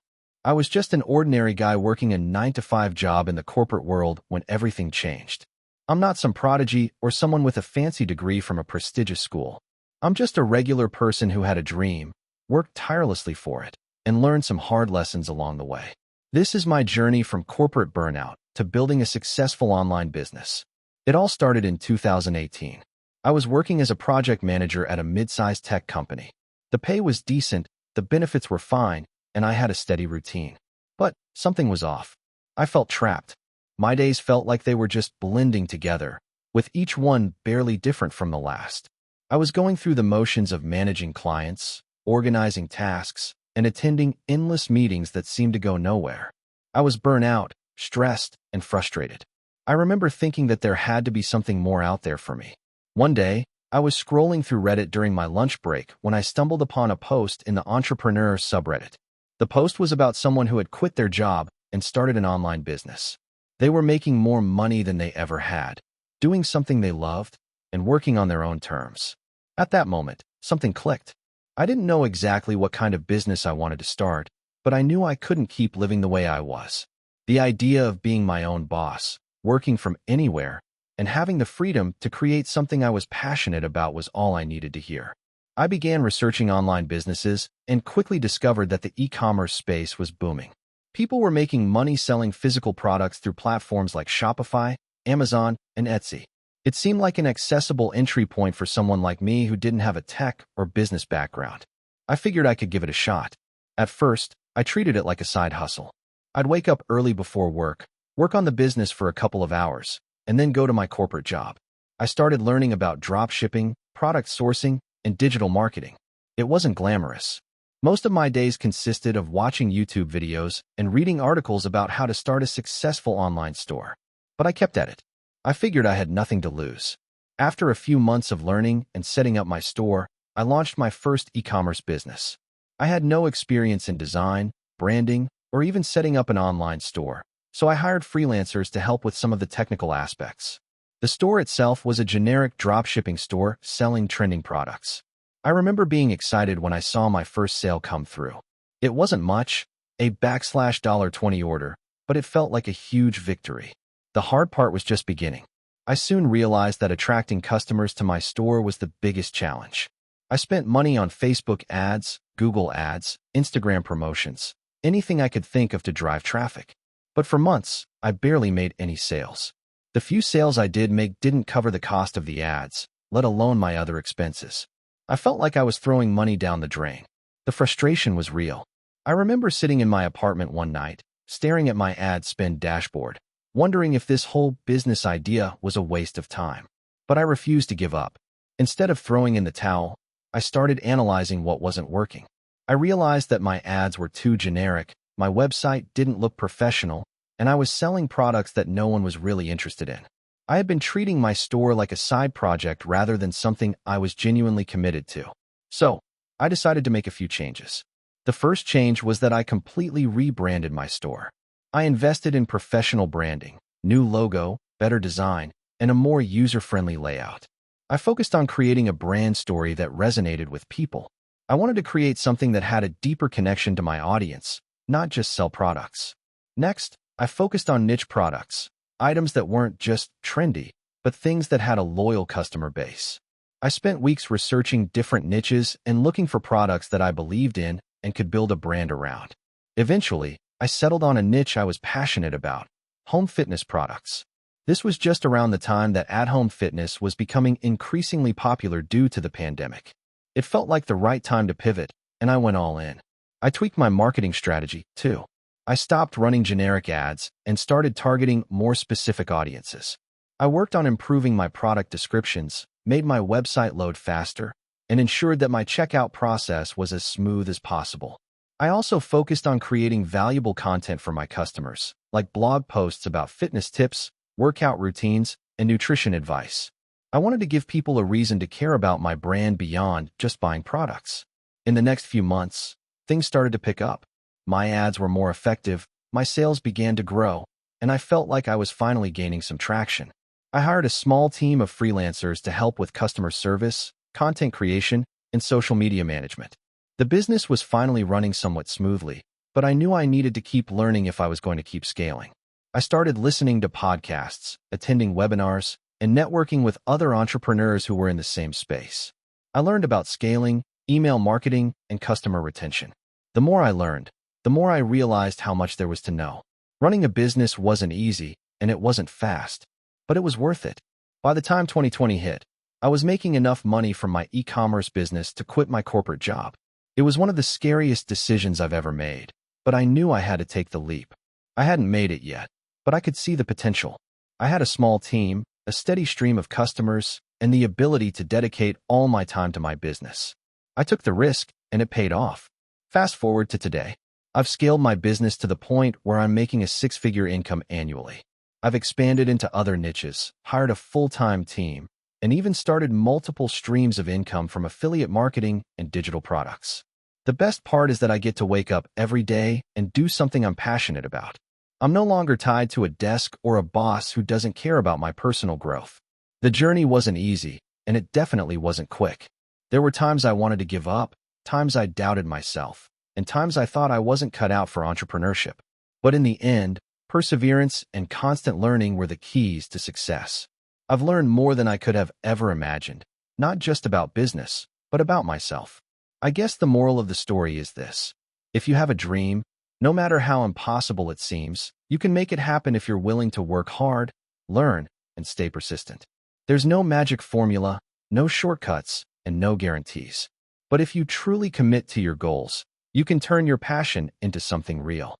I was just an ordinary guy working a 9-to-5 job in the corporate world when everything changed. I'm not some prodigy or someone with a fancy degree from a prestigious school. I'm just a regular person who had a dream, worked tirelessly for it, and learned some hard lessons along the way. This is my journey from corporate burnout to building a successful online business. It all started in 2018. I was working as a project manager at a mid-sized tech company. The pay was decent, the benefits were fine, and I had a steady routine. But something was off. I felt trapped. My days felt like they were just blending together, with each one barely different from the last. I was going through the motions of managing clients, organizing tasks, and attending endless meetings that seemed to go nowhere. I was burnt out, stressed, and frustrated. I remember thinking that there had to be something more out there for me. One day, I was scrolling through Reddit during my lunch break when I stumbled upon a post in the entrepreneur subreddit. The post was about someone who had quit their job and started an online business. They were making more money than they ever had, doing something they loved, and working on their own terms. At that moment, something clicked. I didn't know exactly what kind of business I wanted to start, but I knew I couldn't keep living the way I was. The idea of being my own boss, working from anywhere, and having the freedom to create something I was passionate about was all I needed to hear. I began researching online businesses and quickly discovered that the e-commerce space was booming. People were making money selling physical products through platforms like Shopify, Amazon, and Etsy. It seemed like an accessible entry point for someone like me who didn't have a tech or business background. I figured I could give it a shot. At first, I treated it like a side hustle. I'd wake up early before work on the business for a couple of hours, and then go to my corporate job. I started learning about drop shipping, product sourcing, and digital marketing. It wasn't glamorous. Most of my days consisted of watching YouTube videos and reading articles about how to start a successful online store. But I kept at it. I figured I had nothing to lose. After a few months of learning and setting up my store, I launched my first e-commerce business. I had no experience in design, branding, or even setting up an online store, so I hired freelancers to help with some of the technical aspects. The store itself was a generic dropshipping store selling trending products. I remember being excited when I saw my first sale come through. It wasn't much, a $20 order, but it felt like a huge victory. The hard part was just beginning. I soon realized that attracting customers to my store was the biggest challenge. I spent money on Facebook ads, Google ads, Instagram promotions, anything I could think of to drive traffic. But for months, I barely made any sales. The few sales I did make didn't cover the cost of the ads, let alone my other expenses. I felt like I was throwing money down the drain. The frustration was real. I remember sitting in my apartment one night, staring at my ad spend dashboard, wondering if this whole business idea was a waste of time. But I refused to give up. Instead of throwing in the towel, I started analyzing what wasn't working. I realized that my ads were too generic, my website didn't look professional, and I was selling products that no one was really interested in. I had been treating my store like a side project rather than something I was genuinely committed to. So, I decided to make a few changes. The first change was that I completely rebranded my store. I invested in professional branding, new logo, better design, and a more user-friendly layout. I focused on creating a brand story that resonated with people. I wanted to create something that had a deeper connection to my audience, not just sell products. Next, I focused on niche products, items that weren't just trendy, but things that had a loyal customer base. I spent weeks researching different niches and looking for products that I believed in and could build a brand around. Eventually, I settled on a niche I was passionate about: home fitness products. This was just around the time that at-home fitness was becoming increasingly popular due to the pandemic. It felt like the right time to pivot, and I went all in. I tweaked my marketing strategy, too. I stopped running generic ads and started targeting more specific audiences. I worked on improving my product descriptions, made my website load faster, and ensured that my checkout process was as smooth as possible. I also focused on creating valuable content for my customers, like blog posts about fitness tips, workout routines, and nutrition advice. I wanted to give people a reason to care about my brand beyond just buying products. In the next few months, things started to pick up. My ads were more effective, my sales began to grow, and I felt like I was finally gaining some traction. I hired a small team of freelancers to help with customer service, content creation, and social media management. The business was finally running somewhat smoothly, but I knew I needed to keep learning if I was going to keep scaling. I started listening to podcasts, attending webinars, and networking with other entrepreneurs who were in the same space. I learned about scaling, email marketing, and customer retention. The more I learned, the more I realized how much there was to know. Running a business wasn't easy, and it wasn't fast, but it was worth it. By the time 2020 hit, I was making enough money from my e-commerce business to quit my corporate job. It was one of the scariest decisions I've ever made, but I knew I had to take the leap. I hadn't made it yet, but I could see the potential. I had a small team, a steady stream of customers, and the ability to dedicate all my time to my business. I took the risk, and it paid off. Fast forward to today. I've scaled my business to the point where I'm making a six-figure income annually. I've expanded into other niches, hired a full-time team, and even started multiple streams of income from affiliate marketing and digital products. The best part is that I get to wake up every day and do something I'm passionate about. I'm no longer tied to a desk or a boss who doesn't care about my personal growth. The journey wasn't easy, and it definitely wasn't quick. There were times I wanted to give up, times I doubted myself, and times I thought I wasn't cut out for entrepreneurship. But in the end, perseverance and constant learning were the keys to success. I've learned more than I could have ever imagined, not just about business, but about myself. I guess the moral of the story is this: if you have a dream, no matter how impossible it seems, you can make it happen if you're willing to work hard, learn, and stay persistent. There's no magic formula, no shortcuts, and no guarantees. But if you truly commit to your goals, you can turn your passion into something real.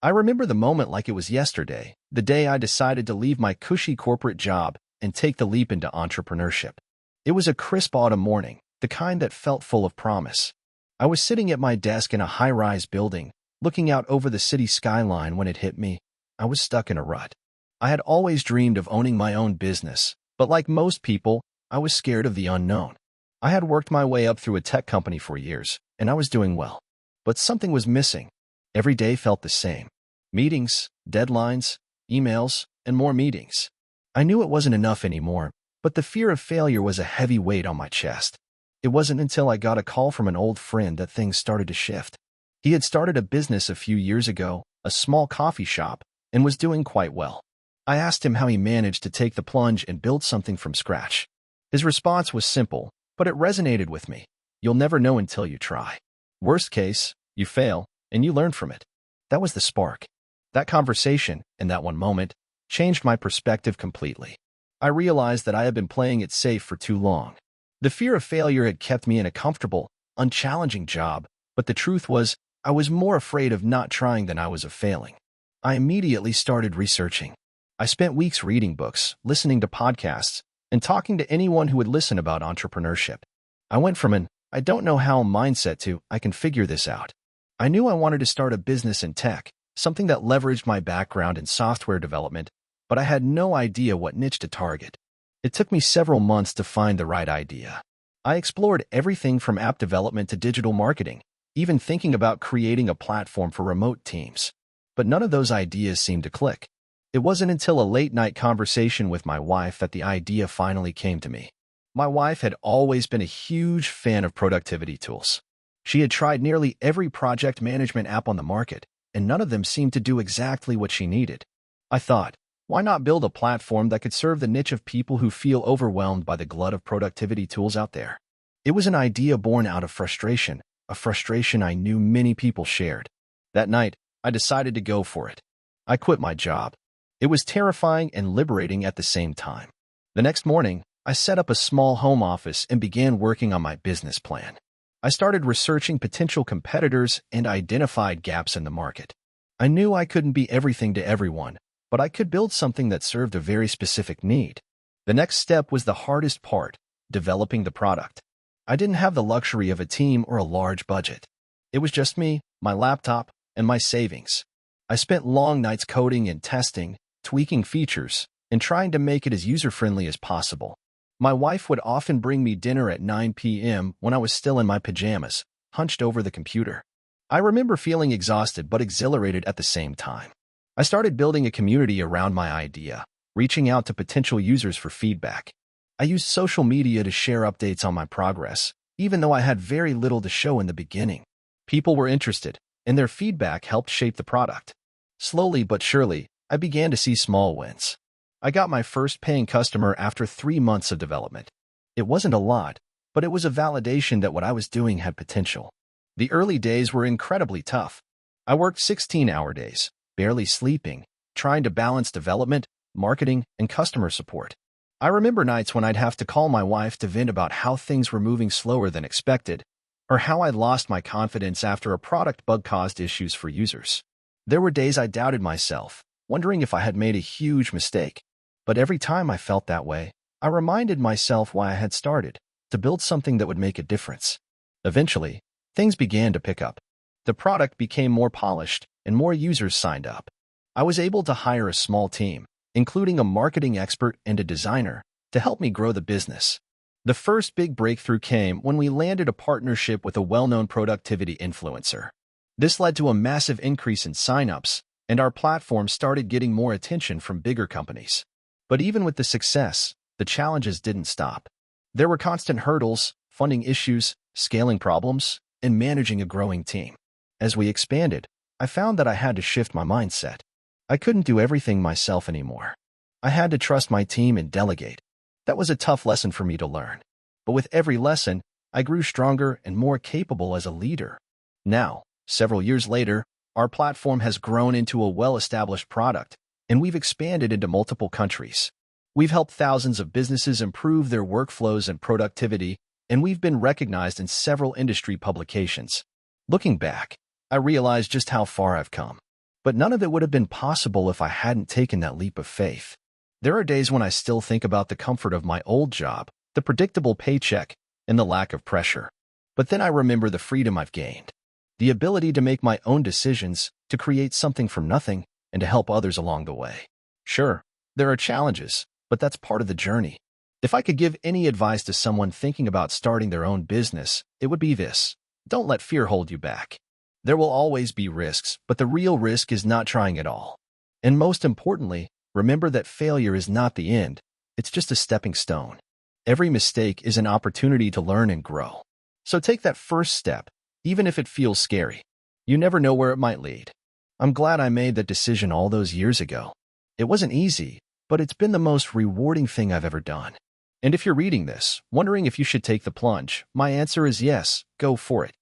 I remember the moment like it was yesterday, the day I decided to leave my cushy corporate job and take the leap into entrepreneurship. It was a crisp autumn morning, the kind that felt full of promise. I was sitting at my desk in a high-rise building, looking out over the city skyline when it hit me. I was stuck in a rut. I had always dreamed of owning my own business, but like most people, I was scared of the unknown. I had worked my way up through a tech company for years, and I was doing well. But something was missing. Every day felt the same. Meetings, deadlines, emails, and more meetings. I knew it wasn't enough anymore, but the fear of failure was a heavy weight on my chest. It wasn't until I got a call from an old friend that things started to shift. He had started a business a few years ago, a small coffee shop, and was doing quite well. I asked him how he managed to take the plunge and build something from scratch. His response was simple, but it resonated with me. You'll never know until you try. Worst case, you fail, and you learn from it. That was the spark. That conversation, in that one moment, changed my perspective completely. I realized that I had been playing it safe for too long. The fear of failure had kept me in a comfortable, unchallenging job, but the truth was, I was more afraid of not trying than I was of failing. I immediately started researching. I spent weeks reading books, listening to podcasts, and talking to anyone who would listen about entrepreneurship. I went from an "I don't know how" mindset to "I can figure this out." I knew I wanted to start a business in tech, something that leveraged my background in software development, but I had no idea what niche to target. It took me several months to find the right idea. I explored everything from app development to digital marketing, even thinking about creating a platform for remote teams. But none of those ideas seemed to click. It wasn't until a late-night conversation with my wife that the idea finally came to me. My wife had always been a huge fan of productivity tools. She had tried nearly every project management app on the market, and none of them seemed to do exactly what she needed. I thought, why not build a platform that could serve the niche of people who feel overwhelmed by the glut of productivity tools out there? It was an idea born out of frustration, a frustration I knew many people shared. That night, I decided to go for it. I quit my job. It was terrifying and liberating at the same time. The next morning, I set up a small home office and began working on my business plan. I started researching potential competitors and identified gaps in the market. I knew I couldn't be everything to everyone, but I could build something that served a very specific need. The next step was the hardest part, developing the product. I didn't have the luxury of a team or a large budget. It was just me, my laptop, and my savings. I spent long nights coding and testing, tweaking features, and trying to make it as user-friendly as possible. My wife would often bring me dinner at 9 p.m. when I was still in my pajamas, hunched over the computer. I remember feeling exhausted but exhilarated at the same time. I started building a community around my idea, reaching out to potential users for feedback. I used social media to share updates on my progress, even though I had very little to show in the beginning. People were interested, and their feedback helped shape the product. Slowly but surely, I began to see small wins. I got my first paying customer after 3 months of development. It wasn't a lot, but it was a validation that what I was doing had potential. The early days were incredibly tough. I worked 16-hour days, barely sleeping, trying to balance development, marketing, and customer support. I remember nights when I'd have to call my wife to vent about how things were moving slower than expected, or how I'd lost my confidence after a product bug caused issues for users. There were days I doubted myself, wondering if I had made a huge mistake. But every time I felt that way, I reminded myself why I had started, to build something that would make a difference. Eventually, things began to pick up. The product became more polished, and more users signed up. I was able to hire a small team, including a marketing expert and a designer, to help me grow the business. The first big breakthrough came when we landed a partnership with a well-known productivity influencer. This led to a massive increase in sign-ups, and our platform started getting more attention from bigger companies. But even with the success, the challenges didn't stop. There were constant hurdles, funding issues, scaling problems, and managing a growing team. As we expanded, I found that I had to shift my mindset. I couldn't do everything myself anymore. I had to trust my team and delegate. That was a tough lesson for me to learn. But with every lesson, I grew stronger and more capable as a leader. Now, several years later, our platform has grown into a well-established product, and we've expanded into multiple countries. We've helped thousands of businesses improve their workflows and productivity, and we've been recognized in several industry publications. Looking back, I realized just how far I've come. But none of it would have been possible if I hadn't taken that leap of faith. There are days when I still think about the comfort of my old job, the predictable paycheck, and the lack of pressure. But then I remember the freedom I've gained. The ability to make my own decisions, to create something from nothing, and to help others along the way. Sure, there are challenges, but that's part of the journey. If I could give any advice to someone thinking about starting their own business, it would be this: don't let fear hold you back. There will always be risks, but the real risk is not trying at all. And most importantly, remember that failure is not the end, it's just a stepping stone. Every mistake is an opportunity to learn and grow. So take that first step, even if it feels scary. You never know where it might lead. I'm glad I made that decision all those years ago. It wasn't easy, but it's been the most rewarding thing I've ever done. And if you're reading this, wondering if you should take the plunge, my answer is yes, go for it.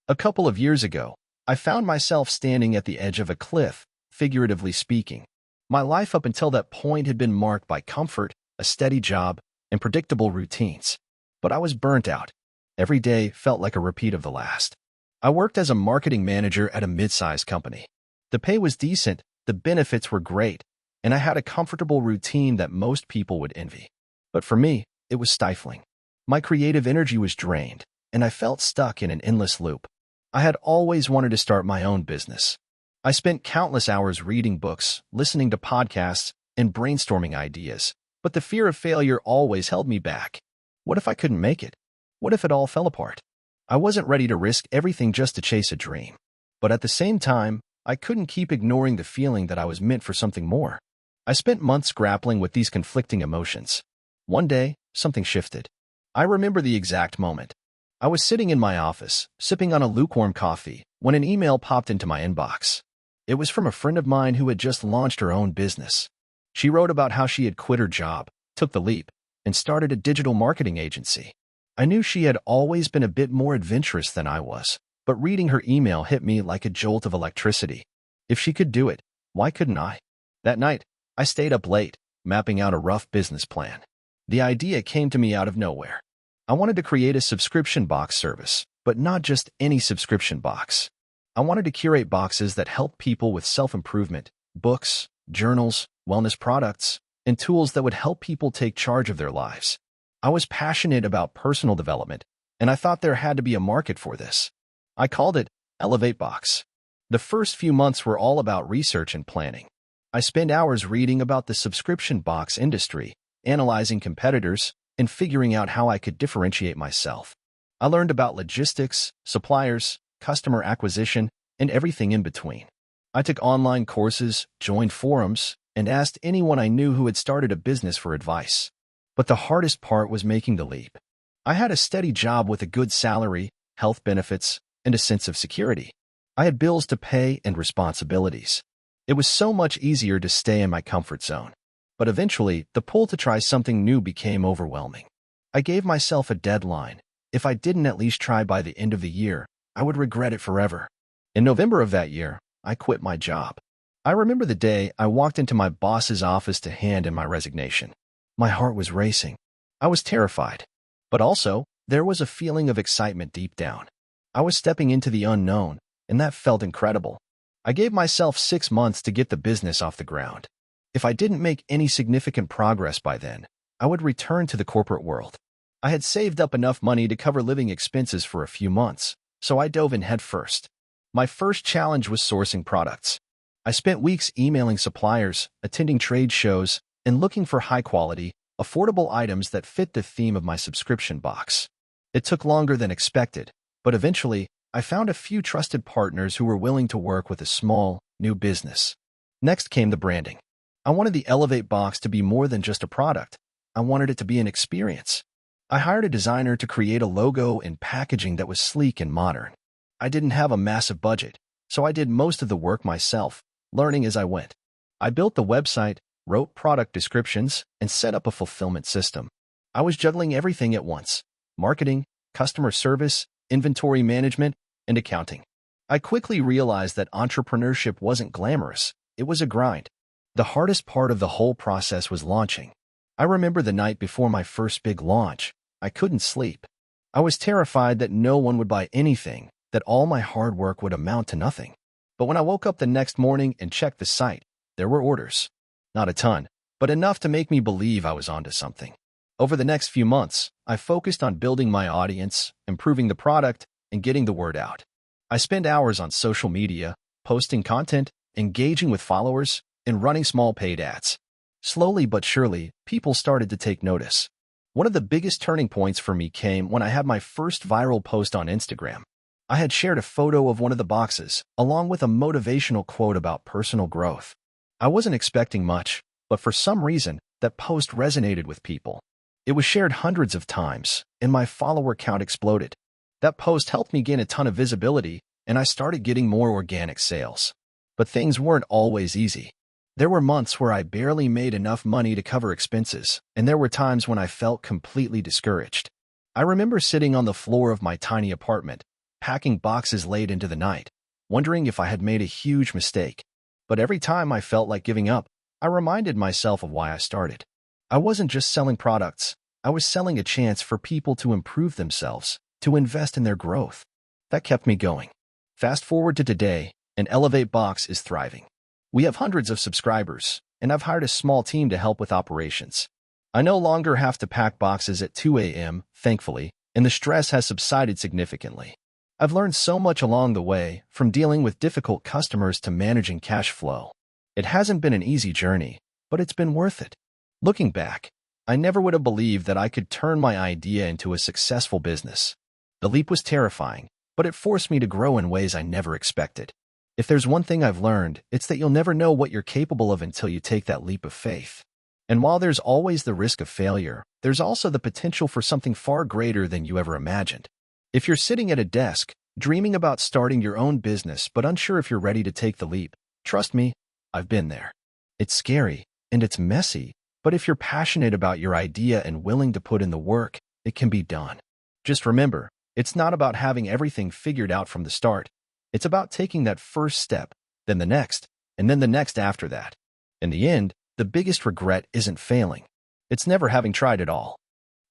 A couple of years ago, I found myself standing at the edge of a cliff, figuratively speaking. My life up until that point had been marked by comfort, a steady job, and predictable routines. But I was burnt out. Every day felt like a repeat of the last. I worked as a marketing manager at a mid-sized company. The pay was decent, the benefits were great, and I had a comfortable routine that most people would envy. But for me, it was stifling. My creative energy was drained, and I felt stuck in an endless loop. I had always wanted to start my own business. I spent countless hours reading books, listening to podcasts, and brainstorming ideas, but the fear of failure always held me back. What if I couldn't make it? What if it all fell apart? I wasn't ready to risk everything just to chase a dream. But at the same time, I couldn't keep ignoring the feeling that I was meant for something more. I spent months grappling with these conflicting emotions. One day, something shifted. I remember the exact moment. I was sitting in my office, sipping on a lukewarm coffee, when an email popped into my inbox. It was from a friend of mine who had just launched her own business. She wrote about how she had quit her job, took the leap, and started a digital marketing agency. I knew she had always been a bit more adventurous than I was, but reading her email hit me like a jolt of electricity. If she could do it, why couldn't I? That night, I stayed up late, mapping out a rough business plan. The idea came to me out of nowhere. I wanted to create a subscription box service, but not just any subscription box. I wanted to curate boxes that help people with self-improvement, books, journals, wellness products, and tools that would help people take charge of their lives. I was passionate about personal development, and I thought there had to be a market for this. I called it Elevate Box. The first few months were all about research and planning. I spent hours reading about the subscription box industry, analyzing competitors, and figuring out how I could differentiate myself. I learned about logistics, suppliers, customer acquisition, and everything in between. I took online courses, joined forums, and asked anyone I knew who had started a business for advice. But the hardest part was making the leap. I had a steady job with a good salary, health benefits, and a sense of security. I had bills to pay and responsibilities. It was so much easier to stay in my comfort zone. But eventually, the pull to try something new became overwhelming. I gave myself a deadline. If I didn't at least try by the end of the year, I would regret it forever. In November of that year, I quit my job. I remember the day I walked into my boss's office to hand in my resignation. My heart was racing. I was terrified. But also, there was a feeling of excitement deep down. I was stepping into the unknown, and that felt incredible. I gave myself 6 months to get the business off the ground. If I didn't make any significant progress by then, I would return to the corporate world. I had saved up enough money to cover living expenses for a few months, so I dove in headfirst. My first challenge was sourcing products. I spent weeks emailing suppliers, attending trade shows, and looking for high-quality, affordable items that fit the theme of my subscription box. It took longer than expected, but eventually, I found a few trusted partners who were willing to work with a small, new business. Next came the branding. I wanted the Elevate box to be more than just a product. I wanted it to be an experience. I hired a designer to create a logo and packaging that was sleek and modern. I didn't have a massive budget, so I did most of the work myself, learning as I went. I built the website, wrote product descriptions, and set up a fulfillment system. I was juggling everything at once: marketing, customer service, inventory management, and accounting. I quickly realized that entrepreneurship wasn't glamorous. It was a grind. The hardest part of the whole process was launching. I remember the night before my first big launch. I couldn't sleep. I was terrified that no one would buy anything, that all my hard work would amount to nothing. But when I woke up the next morning and checked the site, there were orders. Not a ton, but enough to make me believe I was onto something. Over the next few months, I focused on building my audience, improving the product, and getting the word out. I spent hours on social media, posting content, engaging with followers, and running small paid ads. Slowly but surely, people started to take notice. One of the biggest turning points for me came when I had my first viral post on Instagram. I had shared a photo of one of the boxes, along with a motivational quote about personal growth. I wasn't expecting much, but for some reason, that post resonated with people. It was shared hundreds of times, and my follower count exploded. That post helped me gain a ton of visibility, and I started getting more organic sales. But things weren't always easy. There were months where I barely made enough money to cover expenses, and there were times when I felt completely discouraged. I remember sitting on the floor of my tiny apartment, packing boxes late into the night, wondering if I had made a huge mistake. But every time I felt like giving up, I reminded myself of why I started. I wasn't just selling products. I was selling a chance for people to improve themselves, to invest in their growth. That kept me going. Fast forward to today, and Elevate Box is thriving. We have hundreds of subscribers, and I've hired a small team to help with operations. I no longer have to pack boxes at 2 a.m., thankfully, and the stress has subsided significantly. I've learned so much along the way, from dealing with difficult customers to managing cash flow. It hasn't been an easy journey, but it's been worth it. Looking back, I never would have believed that I could turn my idea into a successful business. The leap was terrifying, but it forced me to grow in ways I never expected. If there's one thing I've learned, it's that you'll never know what you're capable of until you take that leap of faith. And while there's always the risk of failure, there's also the potential for something far greater than you ever imagined. If you're sitting at a desk, dreaming about starting your own business but unsure if you're ready to take the leap, trust me, I've been there. It's scary, and it's messy, but if you're passionate about your idea and willing to put in the work, it can be done. Just remember, it's not about having everything figured out from the start. It's about taking that first step, then the next, and then the next after that. In the end, the biggest regret isn't failing. It's never having tried at all.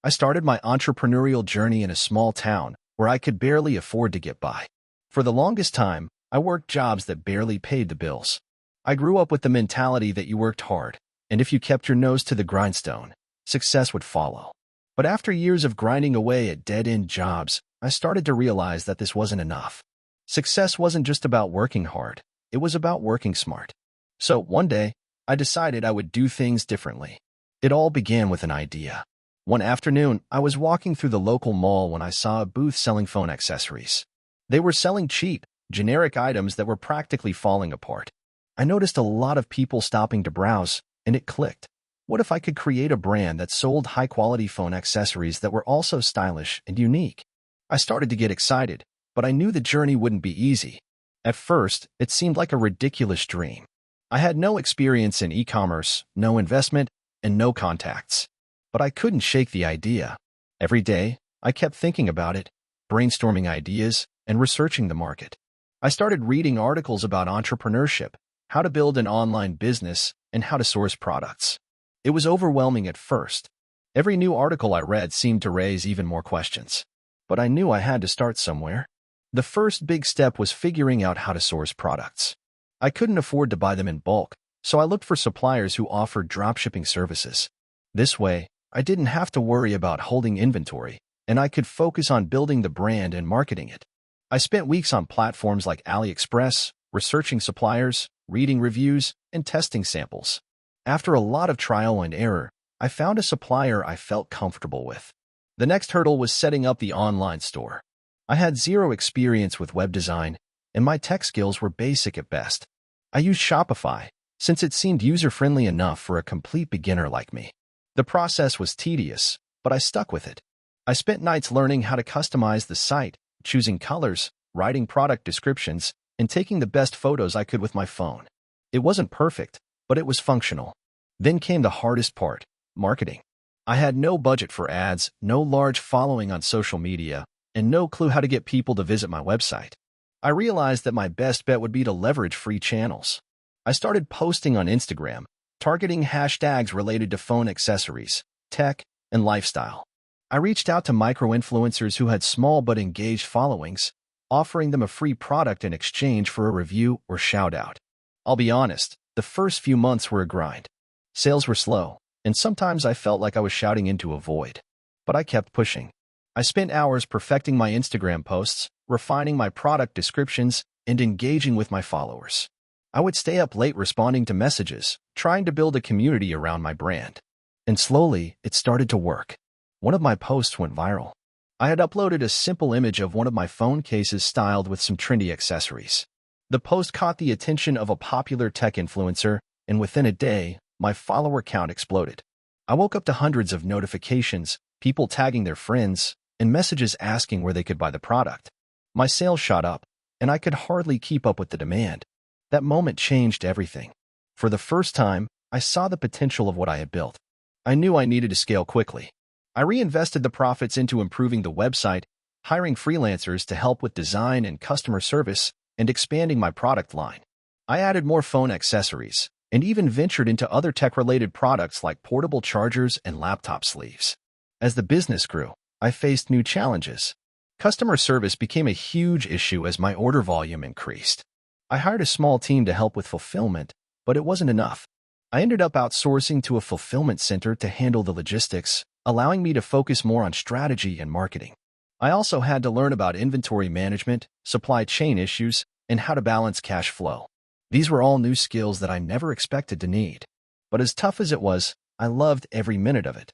I started my entrepreneurial journey in a small town where I could barely afford to get by. For the longest time, I worked jobs that barely paid the bills. I grew up with the mentality that you worked hard, and if you kept your nose to the grindstone, success would follow. But after years of grinding away at dead-end jobs, I started to realize that this wasn't enough. Success wasn't just about working hard, it was about working smart. So one day, I decided I would do things differently. It all began with an idea. One afternoon, I was walking through the local mall when I saw a booth selling phone accessories. They were selling cheap, generic items that were practically falling apart. I noticed a lot of people stopping to browse, and it clicked. What if I could create a brand that sold high-quality phone accessories that were also stylish and unique? I started to get excited, but I knew the journey wouldn't be easy. At first, it seemed like a ridiculous dream. I had no experience in e-commerce, no investment, and no contacts. But I couldn't shake the idea. Every day, I kept thinking about it, brainstorming ideas, and researching the market. I started reading articles about entrepreneurship, how to build an online business, and how to source products. It was overwhelming at first. Every new article I read seemed to raise even more questions. But I knew I had to start somewhere. The first big step was figuring out how to source products. I couldn't afford to buy them in bulk, so I looked for suppliers who offered dropshipping services. This way, I didn't have to worry about holding inventory, and I could focus on building the brand and marketing it. I spent weeks on platforms like AliExpress, researching suppliers, reading reviews, and testing samples. After a lot of trial and error, I found a supplier I felt comfortable with. The next hurdle was setting up the online store. I had zero experience with web design, and my tech skills were basic at best. I used Shopify, since it seemed user-friendly enough for a complete beginner like me. The process was tedious, but I stuck with it. I spent nights learning how to customize the site, choosing colors, writing product descriptions, and taking the best photos I could with my phone. It wasn't perfect, but it was functional. Then came the hardest part, marketing. I had no budget for ads, no large following on social media, and no clue how to get people to visit my website. I realized that my best bet would be to leverage free channels. I started posting on Instagram, targeting hashtags related to phone accessories, tech, and lifestyle. I reached out to micro-influencers who had small but engaged followings, offering them a free product in exchange for a review or shout-out. I'll be honest, the first few months were a grind. Sales were slow, and sometimes I felt like I was shouting into a void. But I kept pushing. I spent hours perfecting my Instagram posts, refining my product descriptions, and engaging with my followers. I would stay up late responding to messages, trying to build a community around my brand. And slowly, it started to work. One of my posts went viral. I had uploaded a simple image of one of my phone cases styled with some trendy accessories. The post caught the attention of a popular tech influencer, and within a day, my follower count exploded. I woke up to hundreds of notifications, people tagging their friends, and messages asking where they could buy the product. My sales shot up, and I could hardly keep up with the demand. That moment changed everything. For the first time, I saw the potential of what I had built. I knew I needed to scale quickly. I reinvested the profits into improving the website, hiring freelancers to help with design and customer service, and expanding my product line. I added more phone accessories, and even ventured into other tech-related products like portable chargers and laptop sleeves. As the business grew, I faced new challenges. Customer service became a huge issue as my order volume increased. I hired a small team to help with fulfillment, but it wasn't enough. I ended up outsourcing to a fulfillment center to handle the logistics, allowing me to focus more on strategy and marketing. I also had to learn about inventory management, supply chain issues, and how to balance cash flow. These were all new skills that I never expected to need. But as tough as it was, I loved every minute of it.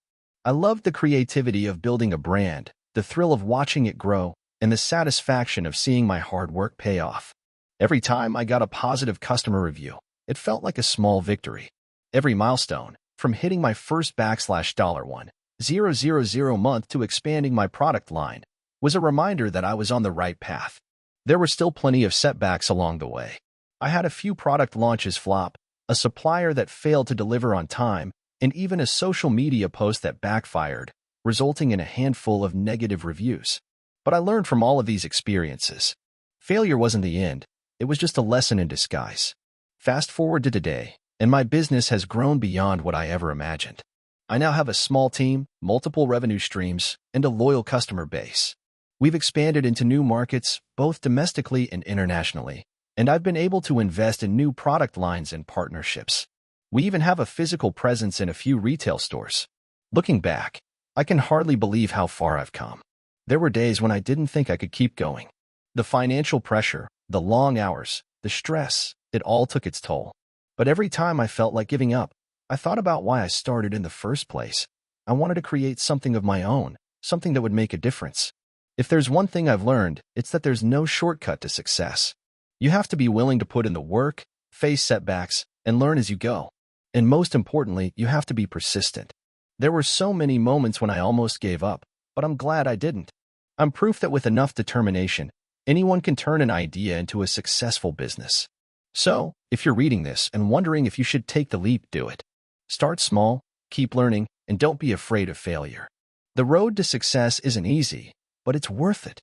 I loved the creativity of building a brand, the thrill of watching it grow, and the satisfaction of seeing my hard work pay off. Every time I got a positive customer review, it felt like a small victory. Every milestone, from hitting my first $1,000 month to expanding my product line, was a reminder that I was on the right path. There were still plenty of setbacks along the way. I had a few product launches flop, a supplier that failed to deliver on time, and even a social media post that backfired, resulting in a handful of negative reviews. But I learned from all of these experiences. Failure wasn't the end, it was just a lesson in disguise. Fast forward to today, and my business has grown beyond what I ever imagined. I now have a small team, multiple revenue streams, and a loyal customer base. We've expanded into new markets, both domestically and internationally, and I've been able to invest in new product lines and partnerships. We even have a physical presence in a few retail stores. Looking back, I can hardly believe how far I've come. There were days when I didn't think I could keep going. The financial pressure, the long hours, the stress, it all took its toll. But every time I felt like giving up, I thought about why I started in the first place. I wanted to create something of my own, something that would make a difference. If there's one thing I've learned, it's that there's no shortcut to success. You have to be willing to put in the work, face setbacks, and learn as you go. And most importantly, you have to be persistent. There were so many moments when I almost gave up, but I'm glad I didn't. I'm proof that with enough determination, anyone can turn an idea into a successful business. So, if you're reading this and wondering if you should take the leap, do it. Start small, keep learning, and don't be afraid of failure. The road to success isn't easy, but it's worth it.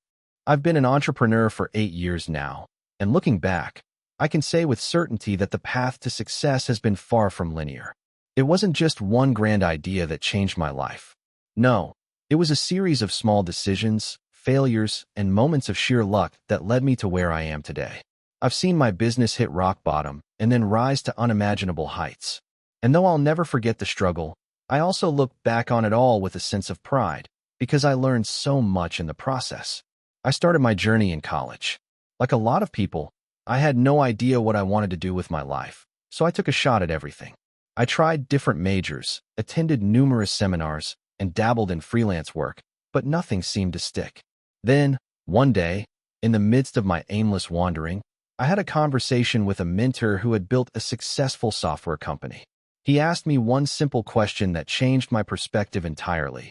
I've been an entrepreneur for 8 years now, and looking back, I can say with certainty that the path to success has been far from linear. It wasn't just one grand idea that changed my life. No, it was a series of small decisions, failures, and moments of sheer luck that led me to where I am today. I've seen my business hit rock bottom and then rise to unimaginable heights. And though I'll never forget the struggle, I also look back on it all with a sense of pride, because I learned so much in the process. I started my journey in college. Like a lot of people, I had no idea what I wanted to do with my life, so I took a shot at everything. I tried different majors, attended numerous seminars, and dabbled in freelance work, but nothing seemed to stick. Then, one day, in the midst of my aimless wandering, I had a conversation with a mentor who had built a successful software company. He asked me one simple question that changed my perspective entirely.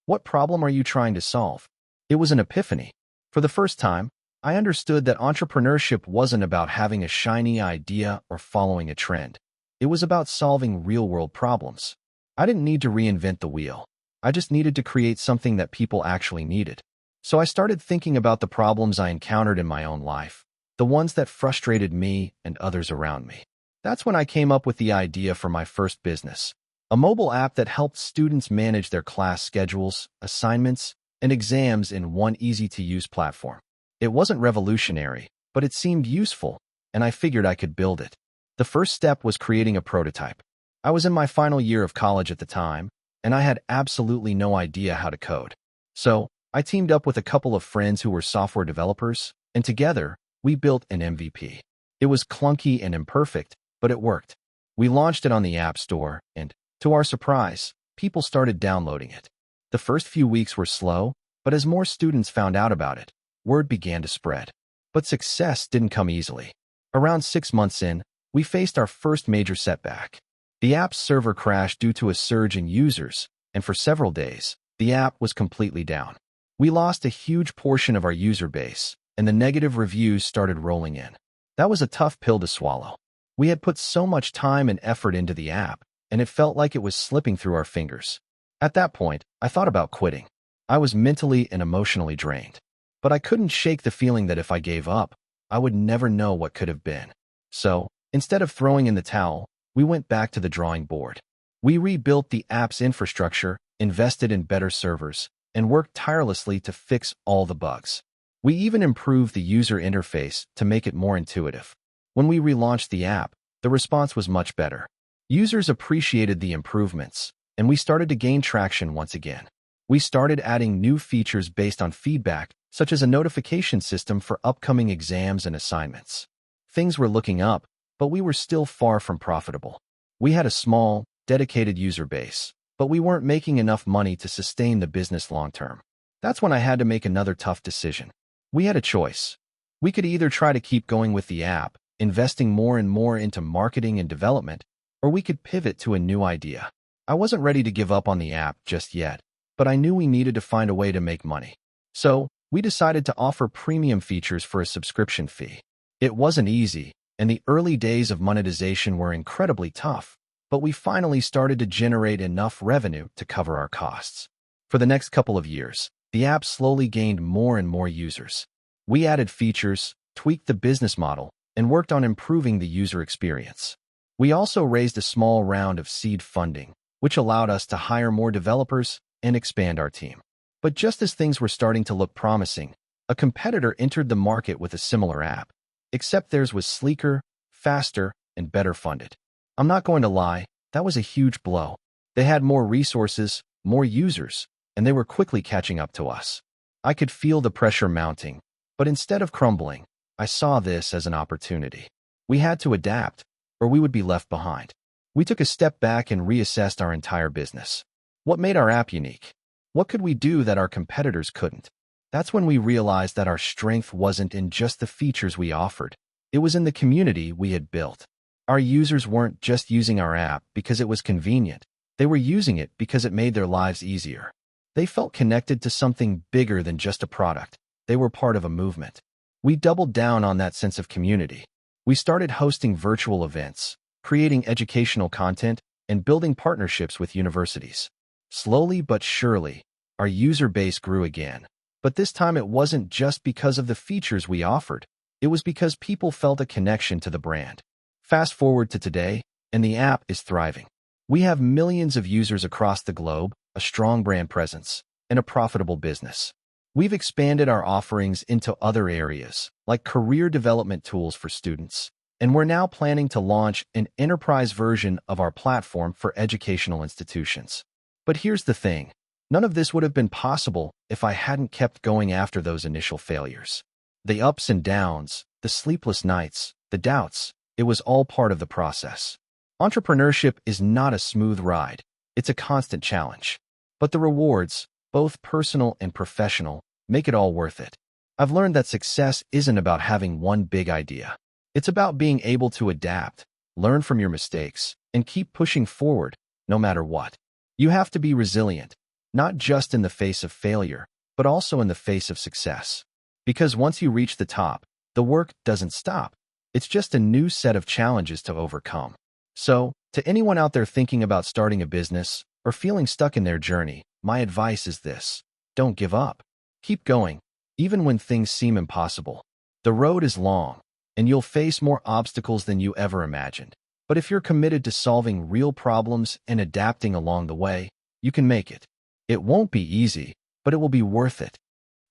What problem are you trying to solve? It was an epiphany. For the first time, I understood that entrepreneurship wasn't about having a shiny idea or following a trend. It was about solving real-world problems. I didn't need to reinvent the wheel. I just needed to create something that people actually needed. So I started thinking about the problems I encountered in my own life, the ones that frustrated me and others around me. That's when I came up with the idea for my first business, a mobile app that helped students manage their class schedules, assignments, and exams in one easy-to-use platform. It wasn't revolutionary, but it seemed useful, and I figured I could build it. The first step was creating a prototype. I was in my final year of college at the time, and I had absolutely no idea how to code. So, I teamed up with a couple of friends who were software developers, and together, we built an MVP. It was clunky and imperfect, but it worked. We launched it on the App Store, and, to our surprise, people started downloading it. The first few weeks were slow, but as more students found out about it, word began to spread. But success didn't come easily. Around 6 months in, we faced our first major setback. The app's server crashed due to a surge in users, and for several days, the app was completely down. We lost a huge portion of our user base, and the negative reviews started rolling in. That was a tough pill to swallow. We had put so much time and effort into the app, and it felt like it was slipping through our fingers. At that point, I thought about quitting. I was mentally and emotionally drained. But I couldn't shake the feeling that if I gave up, I would never know what could have been. So, instead of throwing in the towel, we went back to the drawing board. We rebuilt the app's infrastructure, invested in better servers, and worked tirelessly to fix all the bugs. We even improved the user interface to make it more intuitive. When we relaunched the app, the response was much better. Users appreciated the improvements, and we started to gain traction once again. We started adding new features based on feedback, such as a notification system for upcoming exams and assignments. Things were looking up, but we were still far from profitable. We had a small, dedicated user base, but we weren't making enough money to sustain the business long term. That's when I had to make another tough decision. We had a choice. We could either try to keep going with the app, investing more and more into marketing and development, or we could pivot to a new idea. I wasn't ready to give up on the app just yet, but I knew we needed to find a way to make money. So, we decided to offer premium features for a subscription fee. It wasn't easy, and the early days of monetization were incredibly tough, but we finally started to generate enough revenue to cover our costs. For the next couple of years, the app slowly gained more and more users. We added features, tweaked the business model, and worked on improving the user experience. We also raised a small round of seed funding, which allowed us to hire more developers and expand our team. But just as things were starting to look promising, a competitor entered the market with a similar app, except theirs was sleeker, faster, and better funded. I'm not going to lie, that was a huge blow. They had more resources, more users, and they were quickly catching up to us. I could feel the pressure mounting, but instead of crumbling, I saw this as an opportunity. We had to adapt, or we would be left behind. We took a step back and reassessed our entire business. What made our app unique? What could we do that our competitors couldn't? That's when we realized that our strength wasn't in just the features we offered. It was in the community we had built. Our users weren't just using our app because it was convenient. They were using it because it made their lives easier. They felt connected to something bigger than just a product. They were part of a movement. We doubled down on that sense of community. We started hosting virtual events, creating educational content, and building partnerships with universities. Slowly but surely, our user base grew again. But this time it wasn't just because of the features we offered. It was because people felt a connection to the brand. Fast forward to today, and the app is thriving. We have millions of users across the globe, a strong brand presence, and a profitable business. We've expanded our offerings into other areas, like career development tools for students, and we're now planning to launch an enterprise version of our platform for educational institutions. But here's the thing. None of this would have been possible if I hadn't kept going after those initial failures. The ups and downs, the sleepless nights, the doubts, it was all part of the process. Entrepreneurship is not a smooth ride. It's a constant challenge. But the rewards, both personal and professional, make it all worth it. I've learned that success isn't about having one big idea. It's about being able to adapt, learn from your mistakes, and keep pushing forward, no matter what. You have to be resilient, not just in the face of failure, but also in the face of success. Because once you reach the top, the work doesn't stop. It's just a new set of challenges to overcome. So, to anyone out there thinking about starting a business or feeling stuck in their journey, my advice is this: don't give up. Keep going, even when things seem impossible. The road is long, and you'll face more obstacles than you ever imagined. But if you're committed to solving real problems and adapting along the way, you can make it. It won't be easy, but it will be worth it.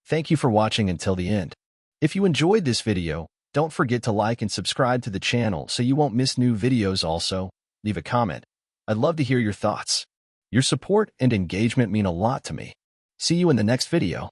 Thank you for watching until the end. If you enjoyed this video, don't forget to like and subscribe to the channel so you won't miss new videos. Also, leave a comment. I'd love to hear your thoughts. Your support and engagement mean a lot to me. See you in the next video.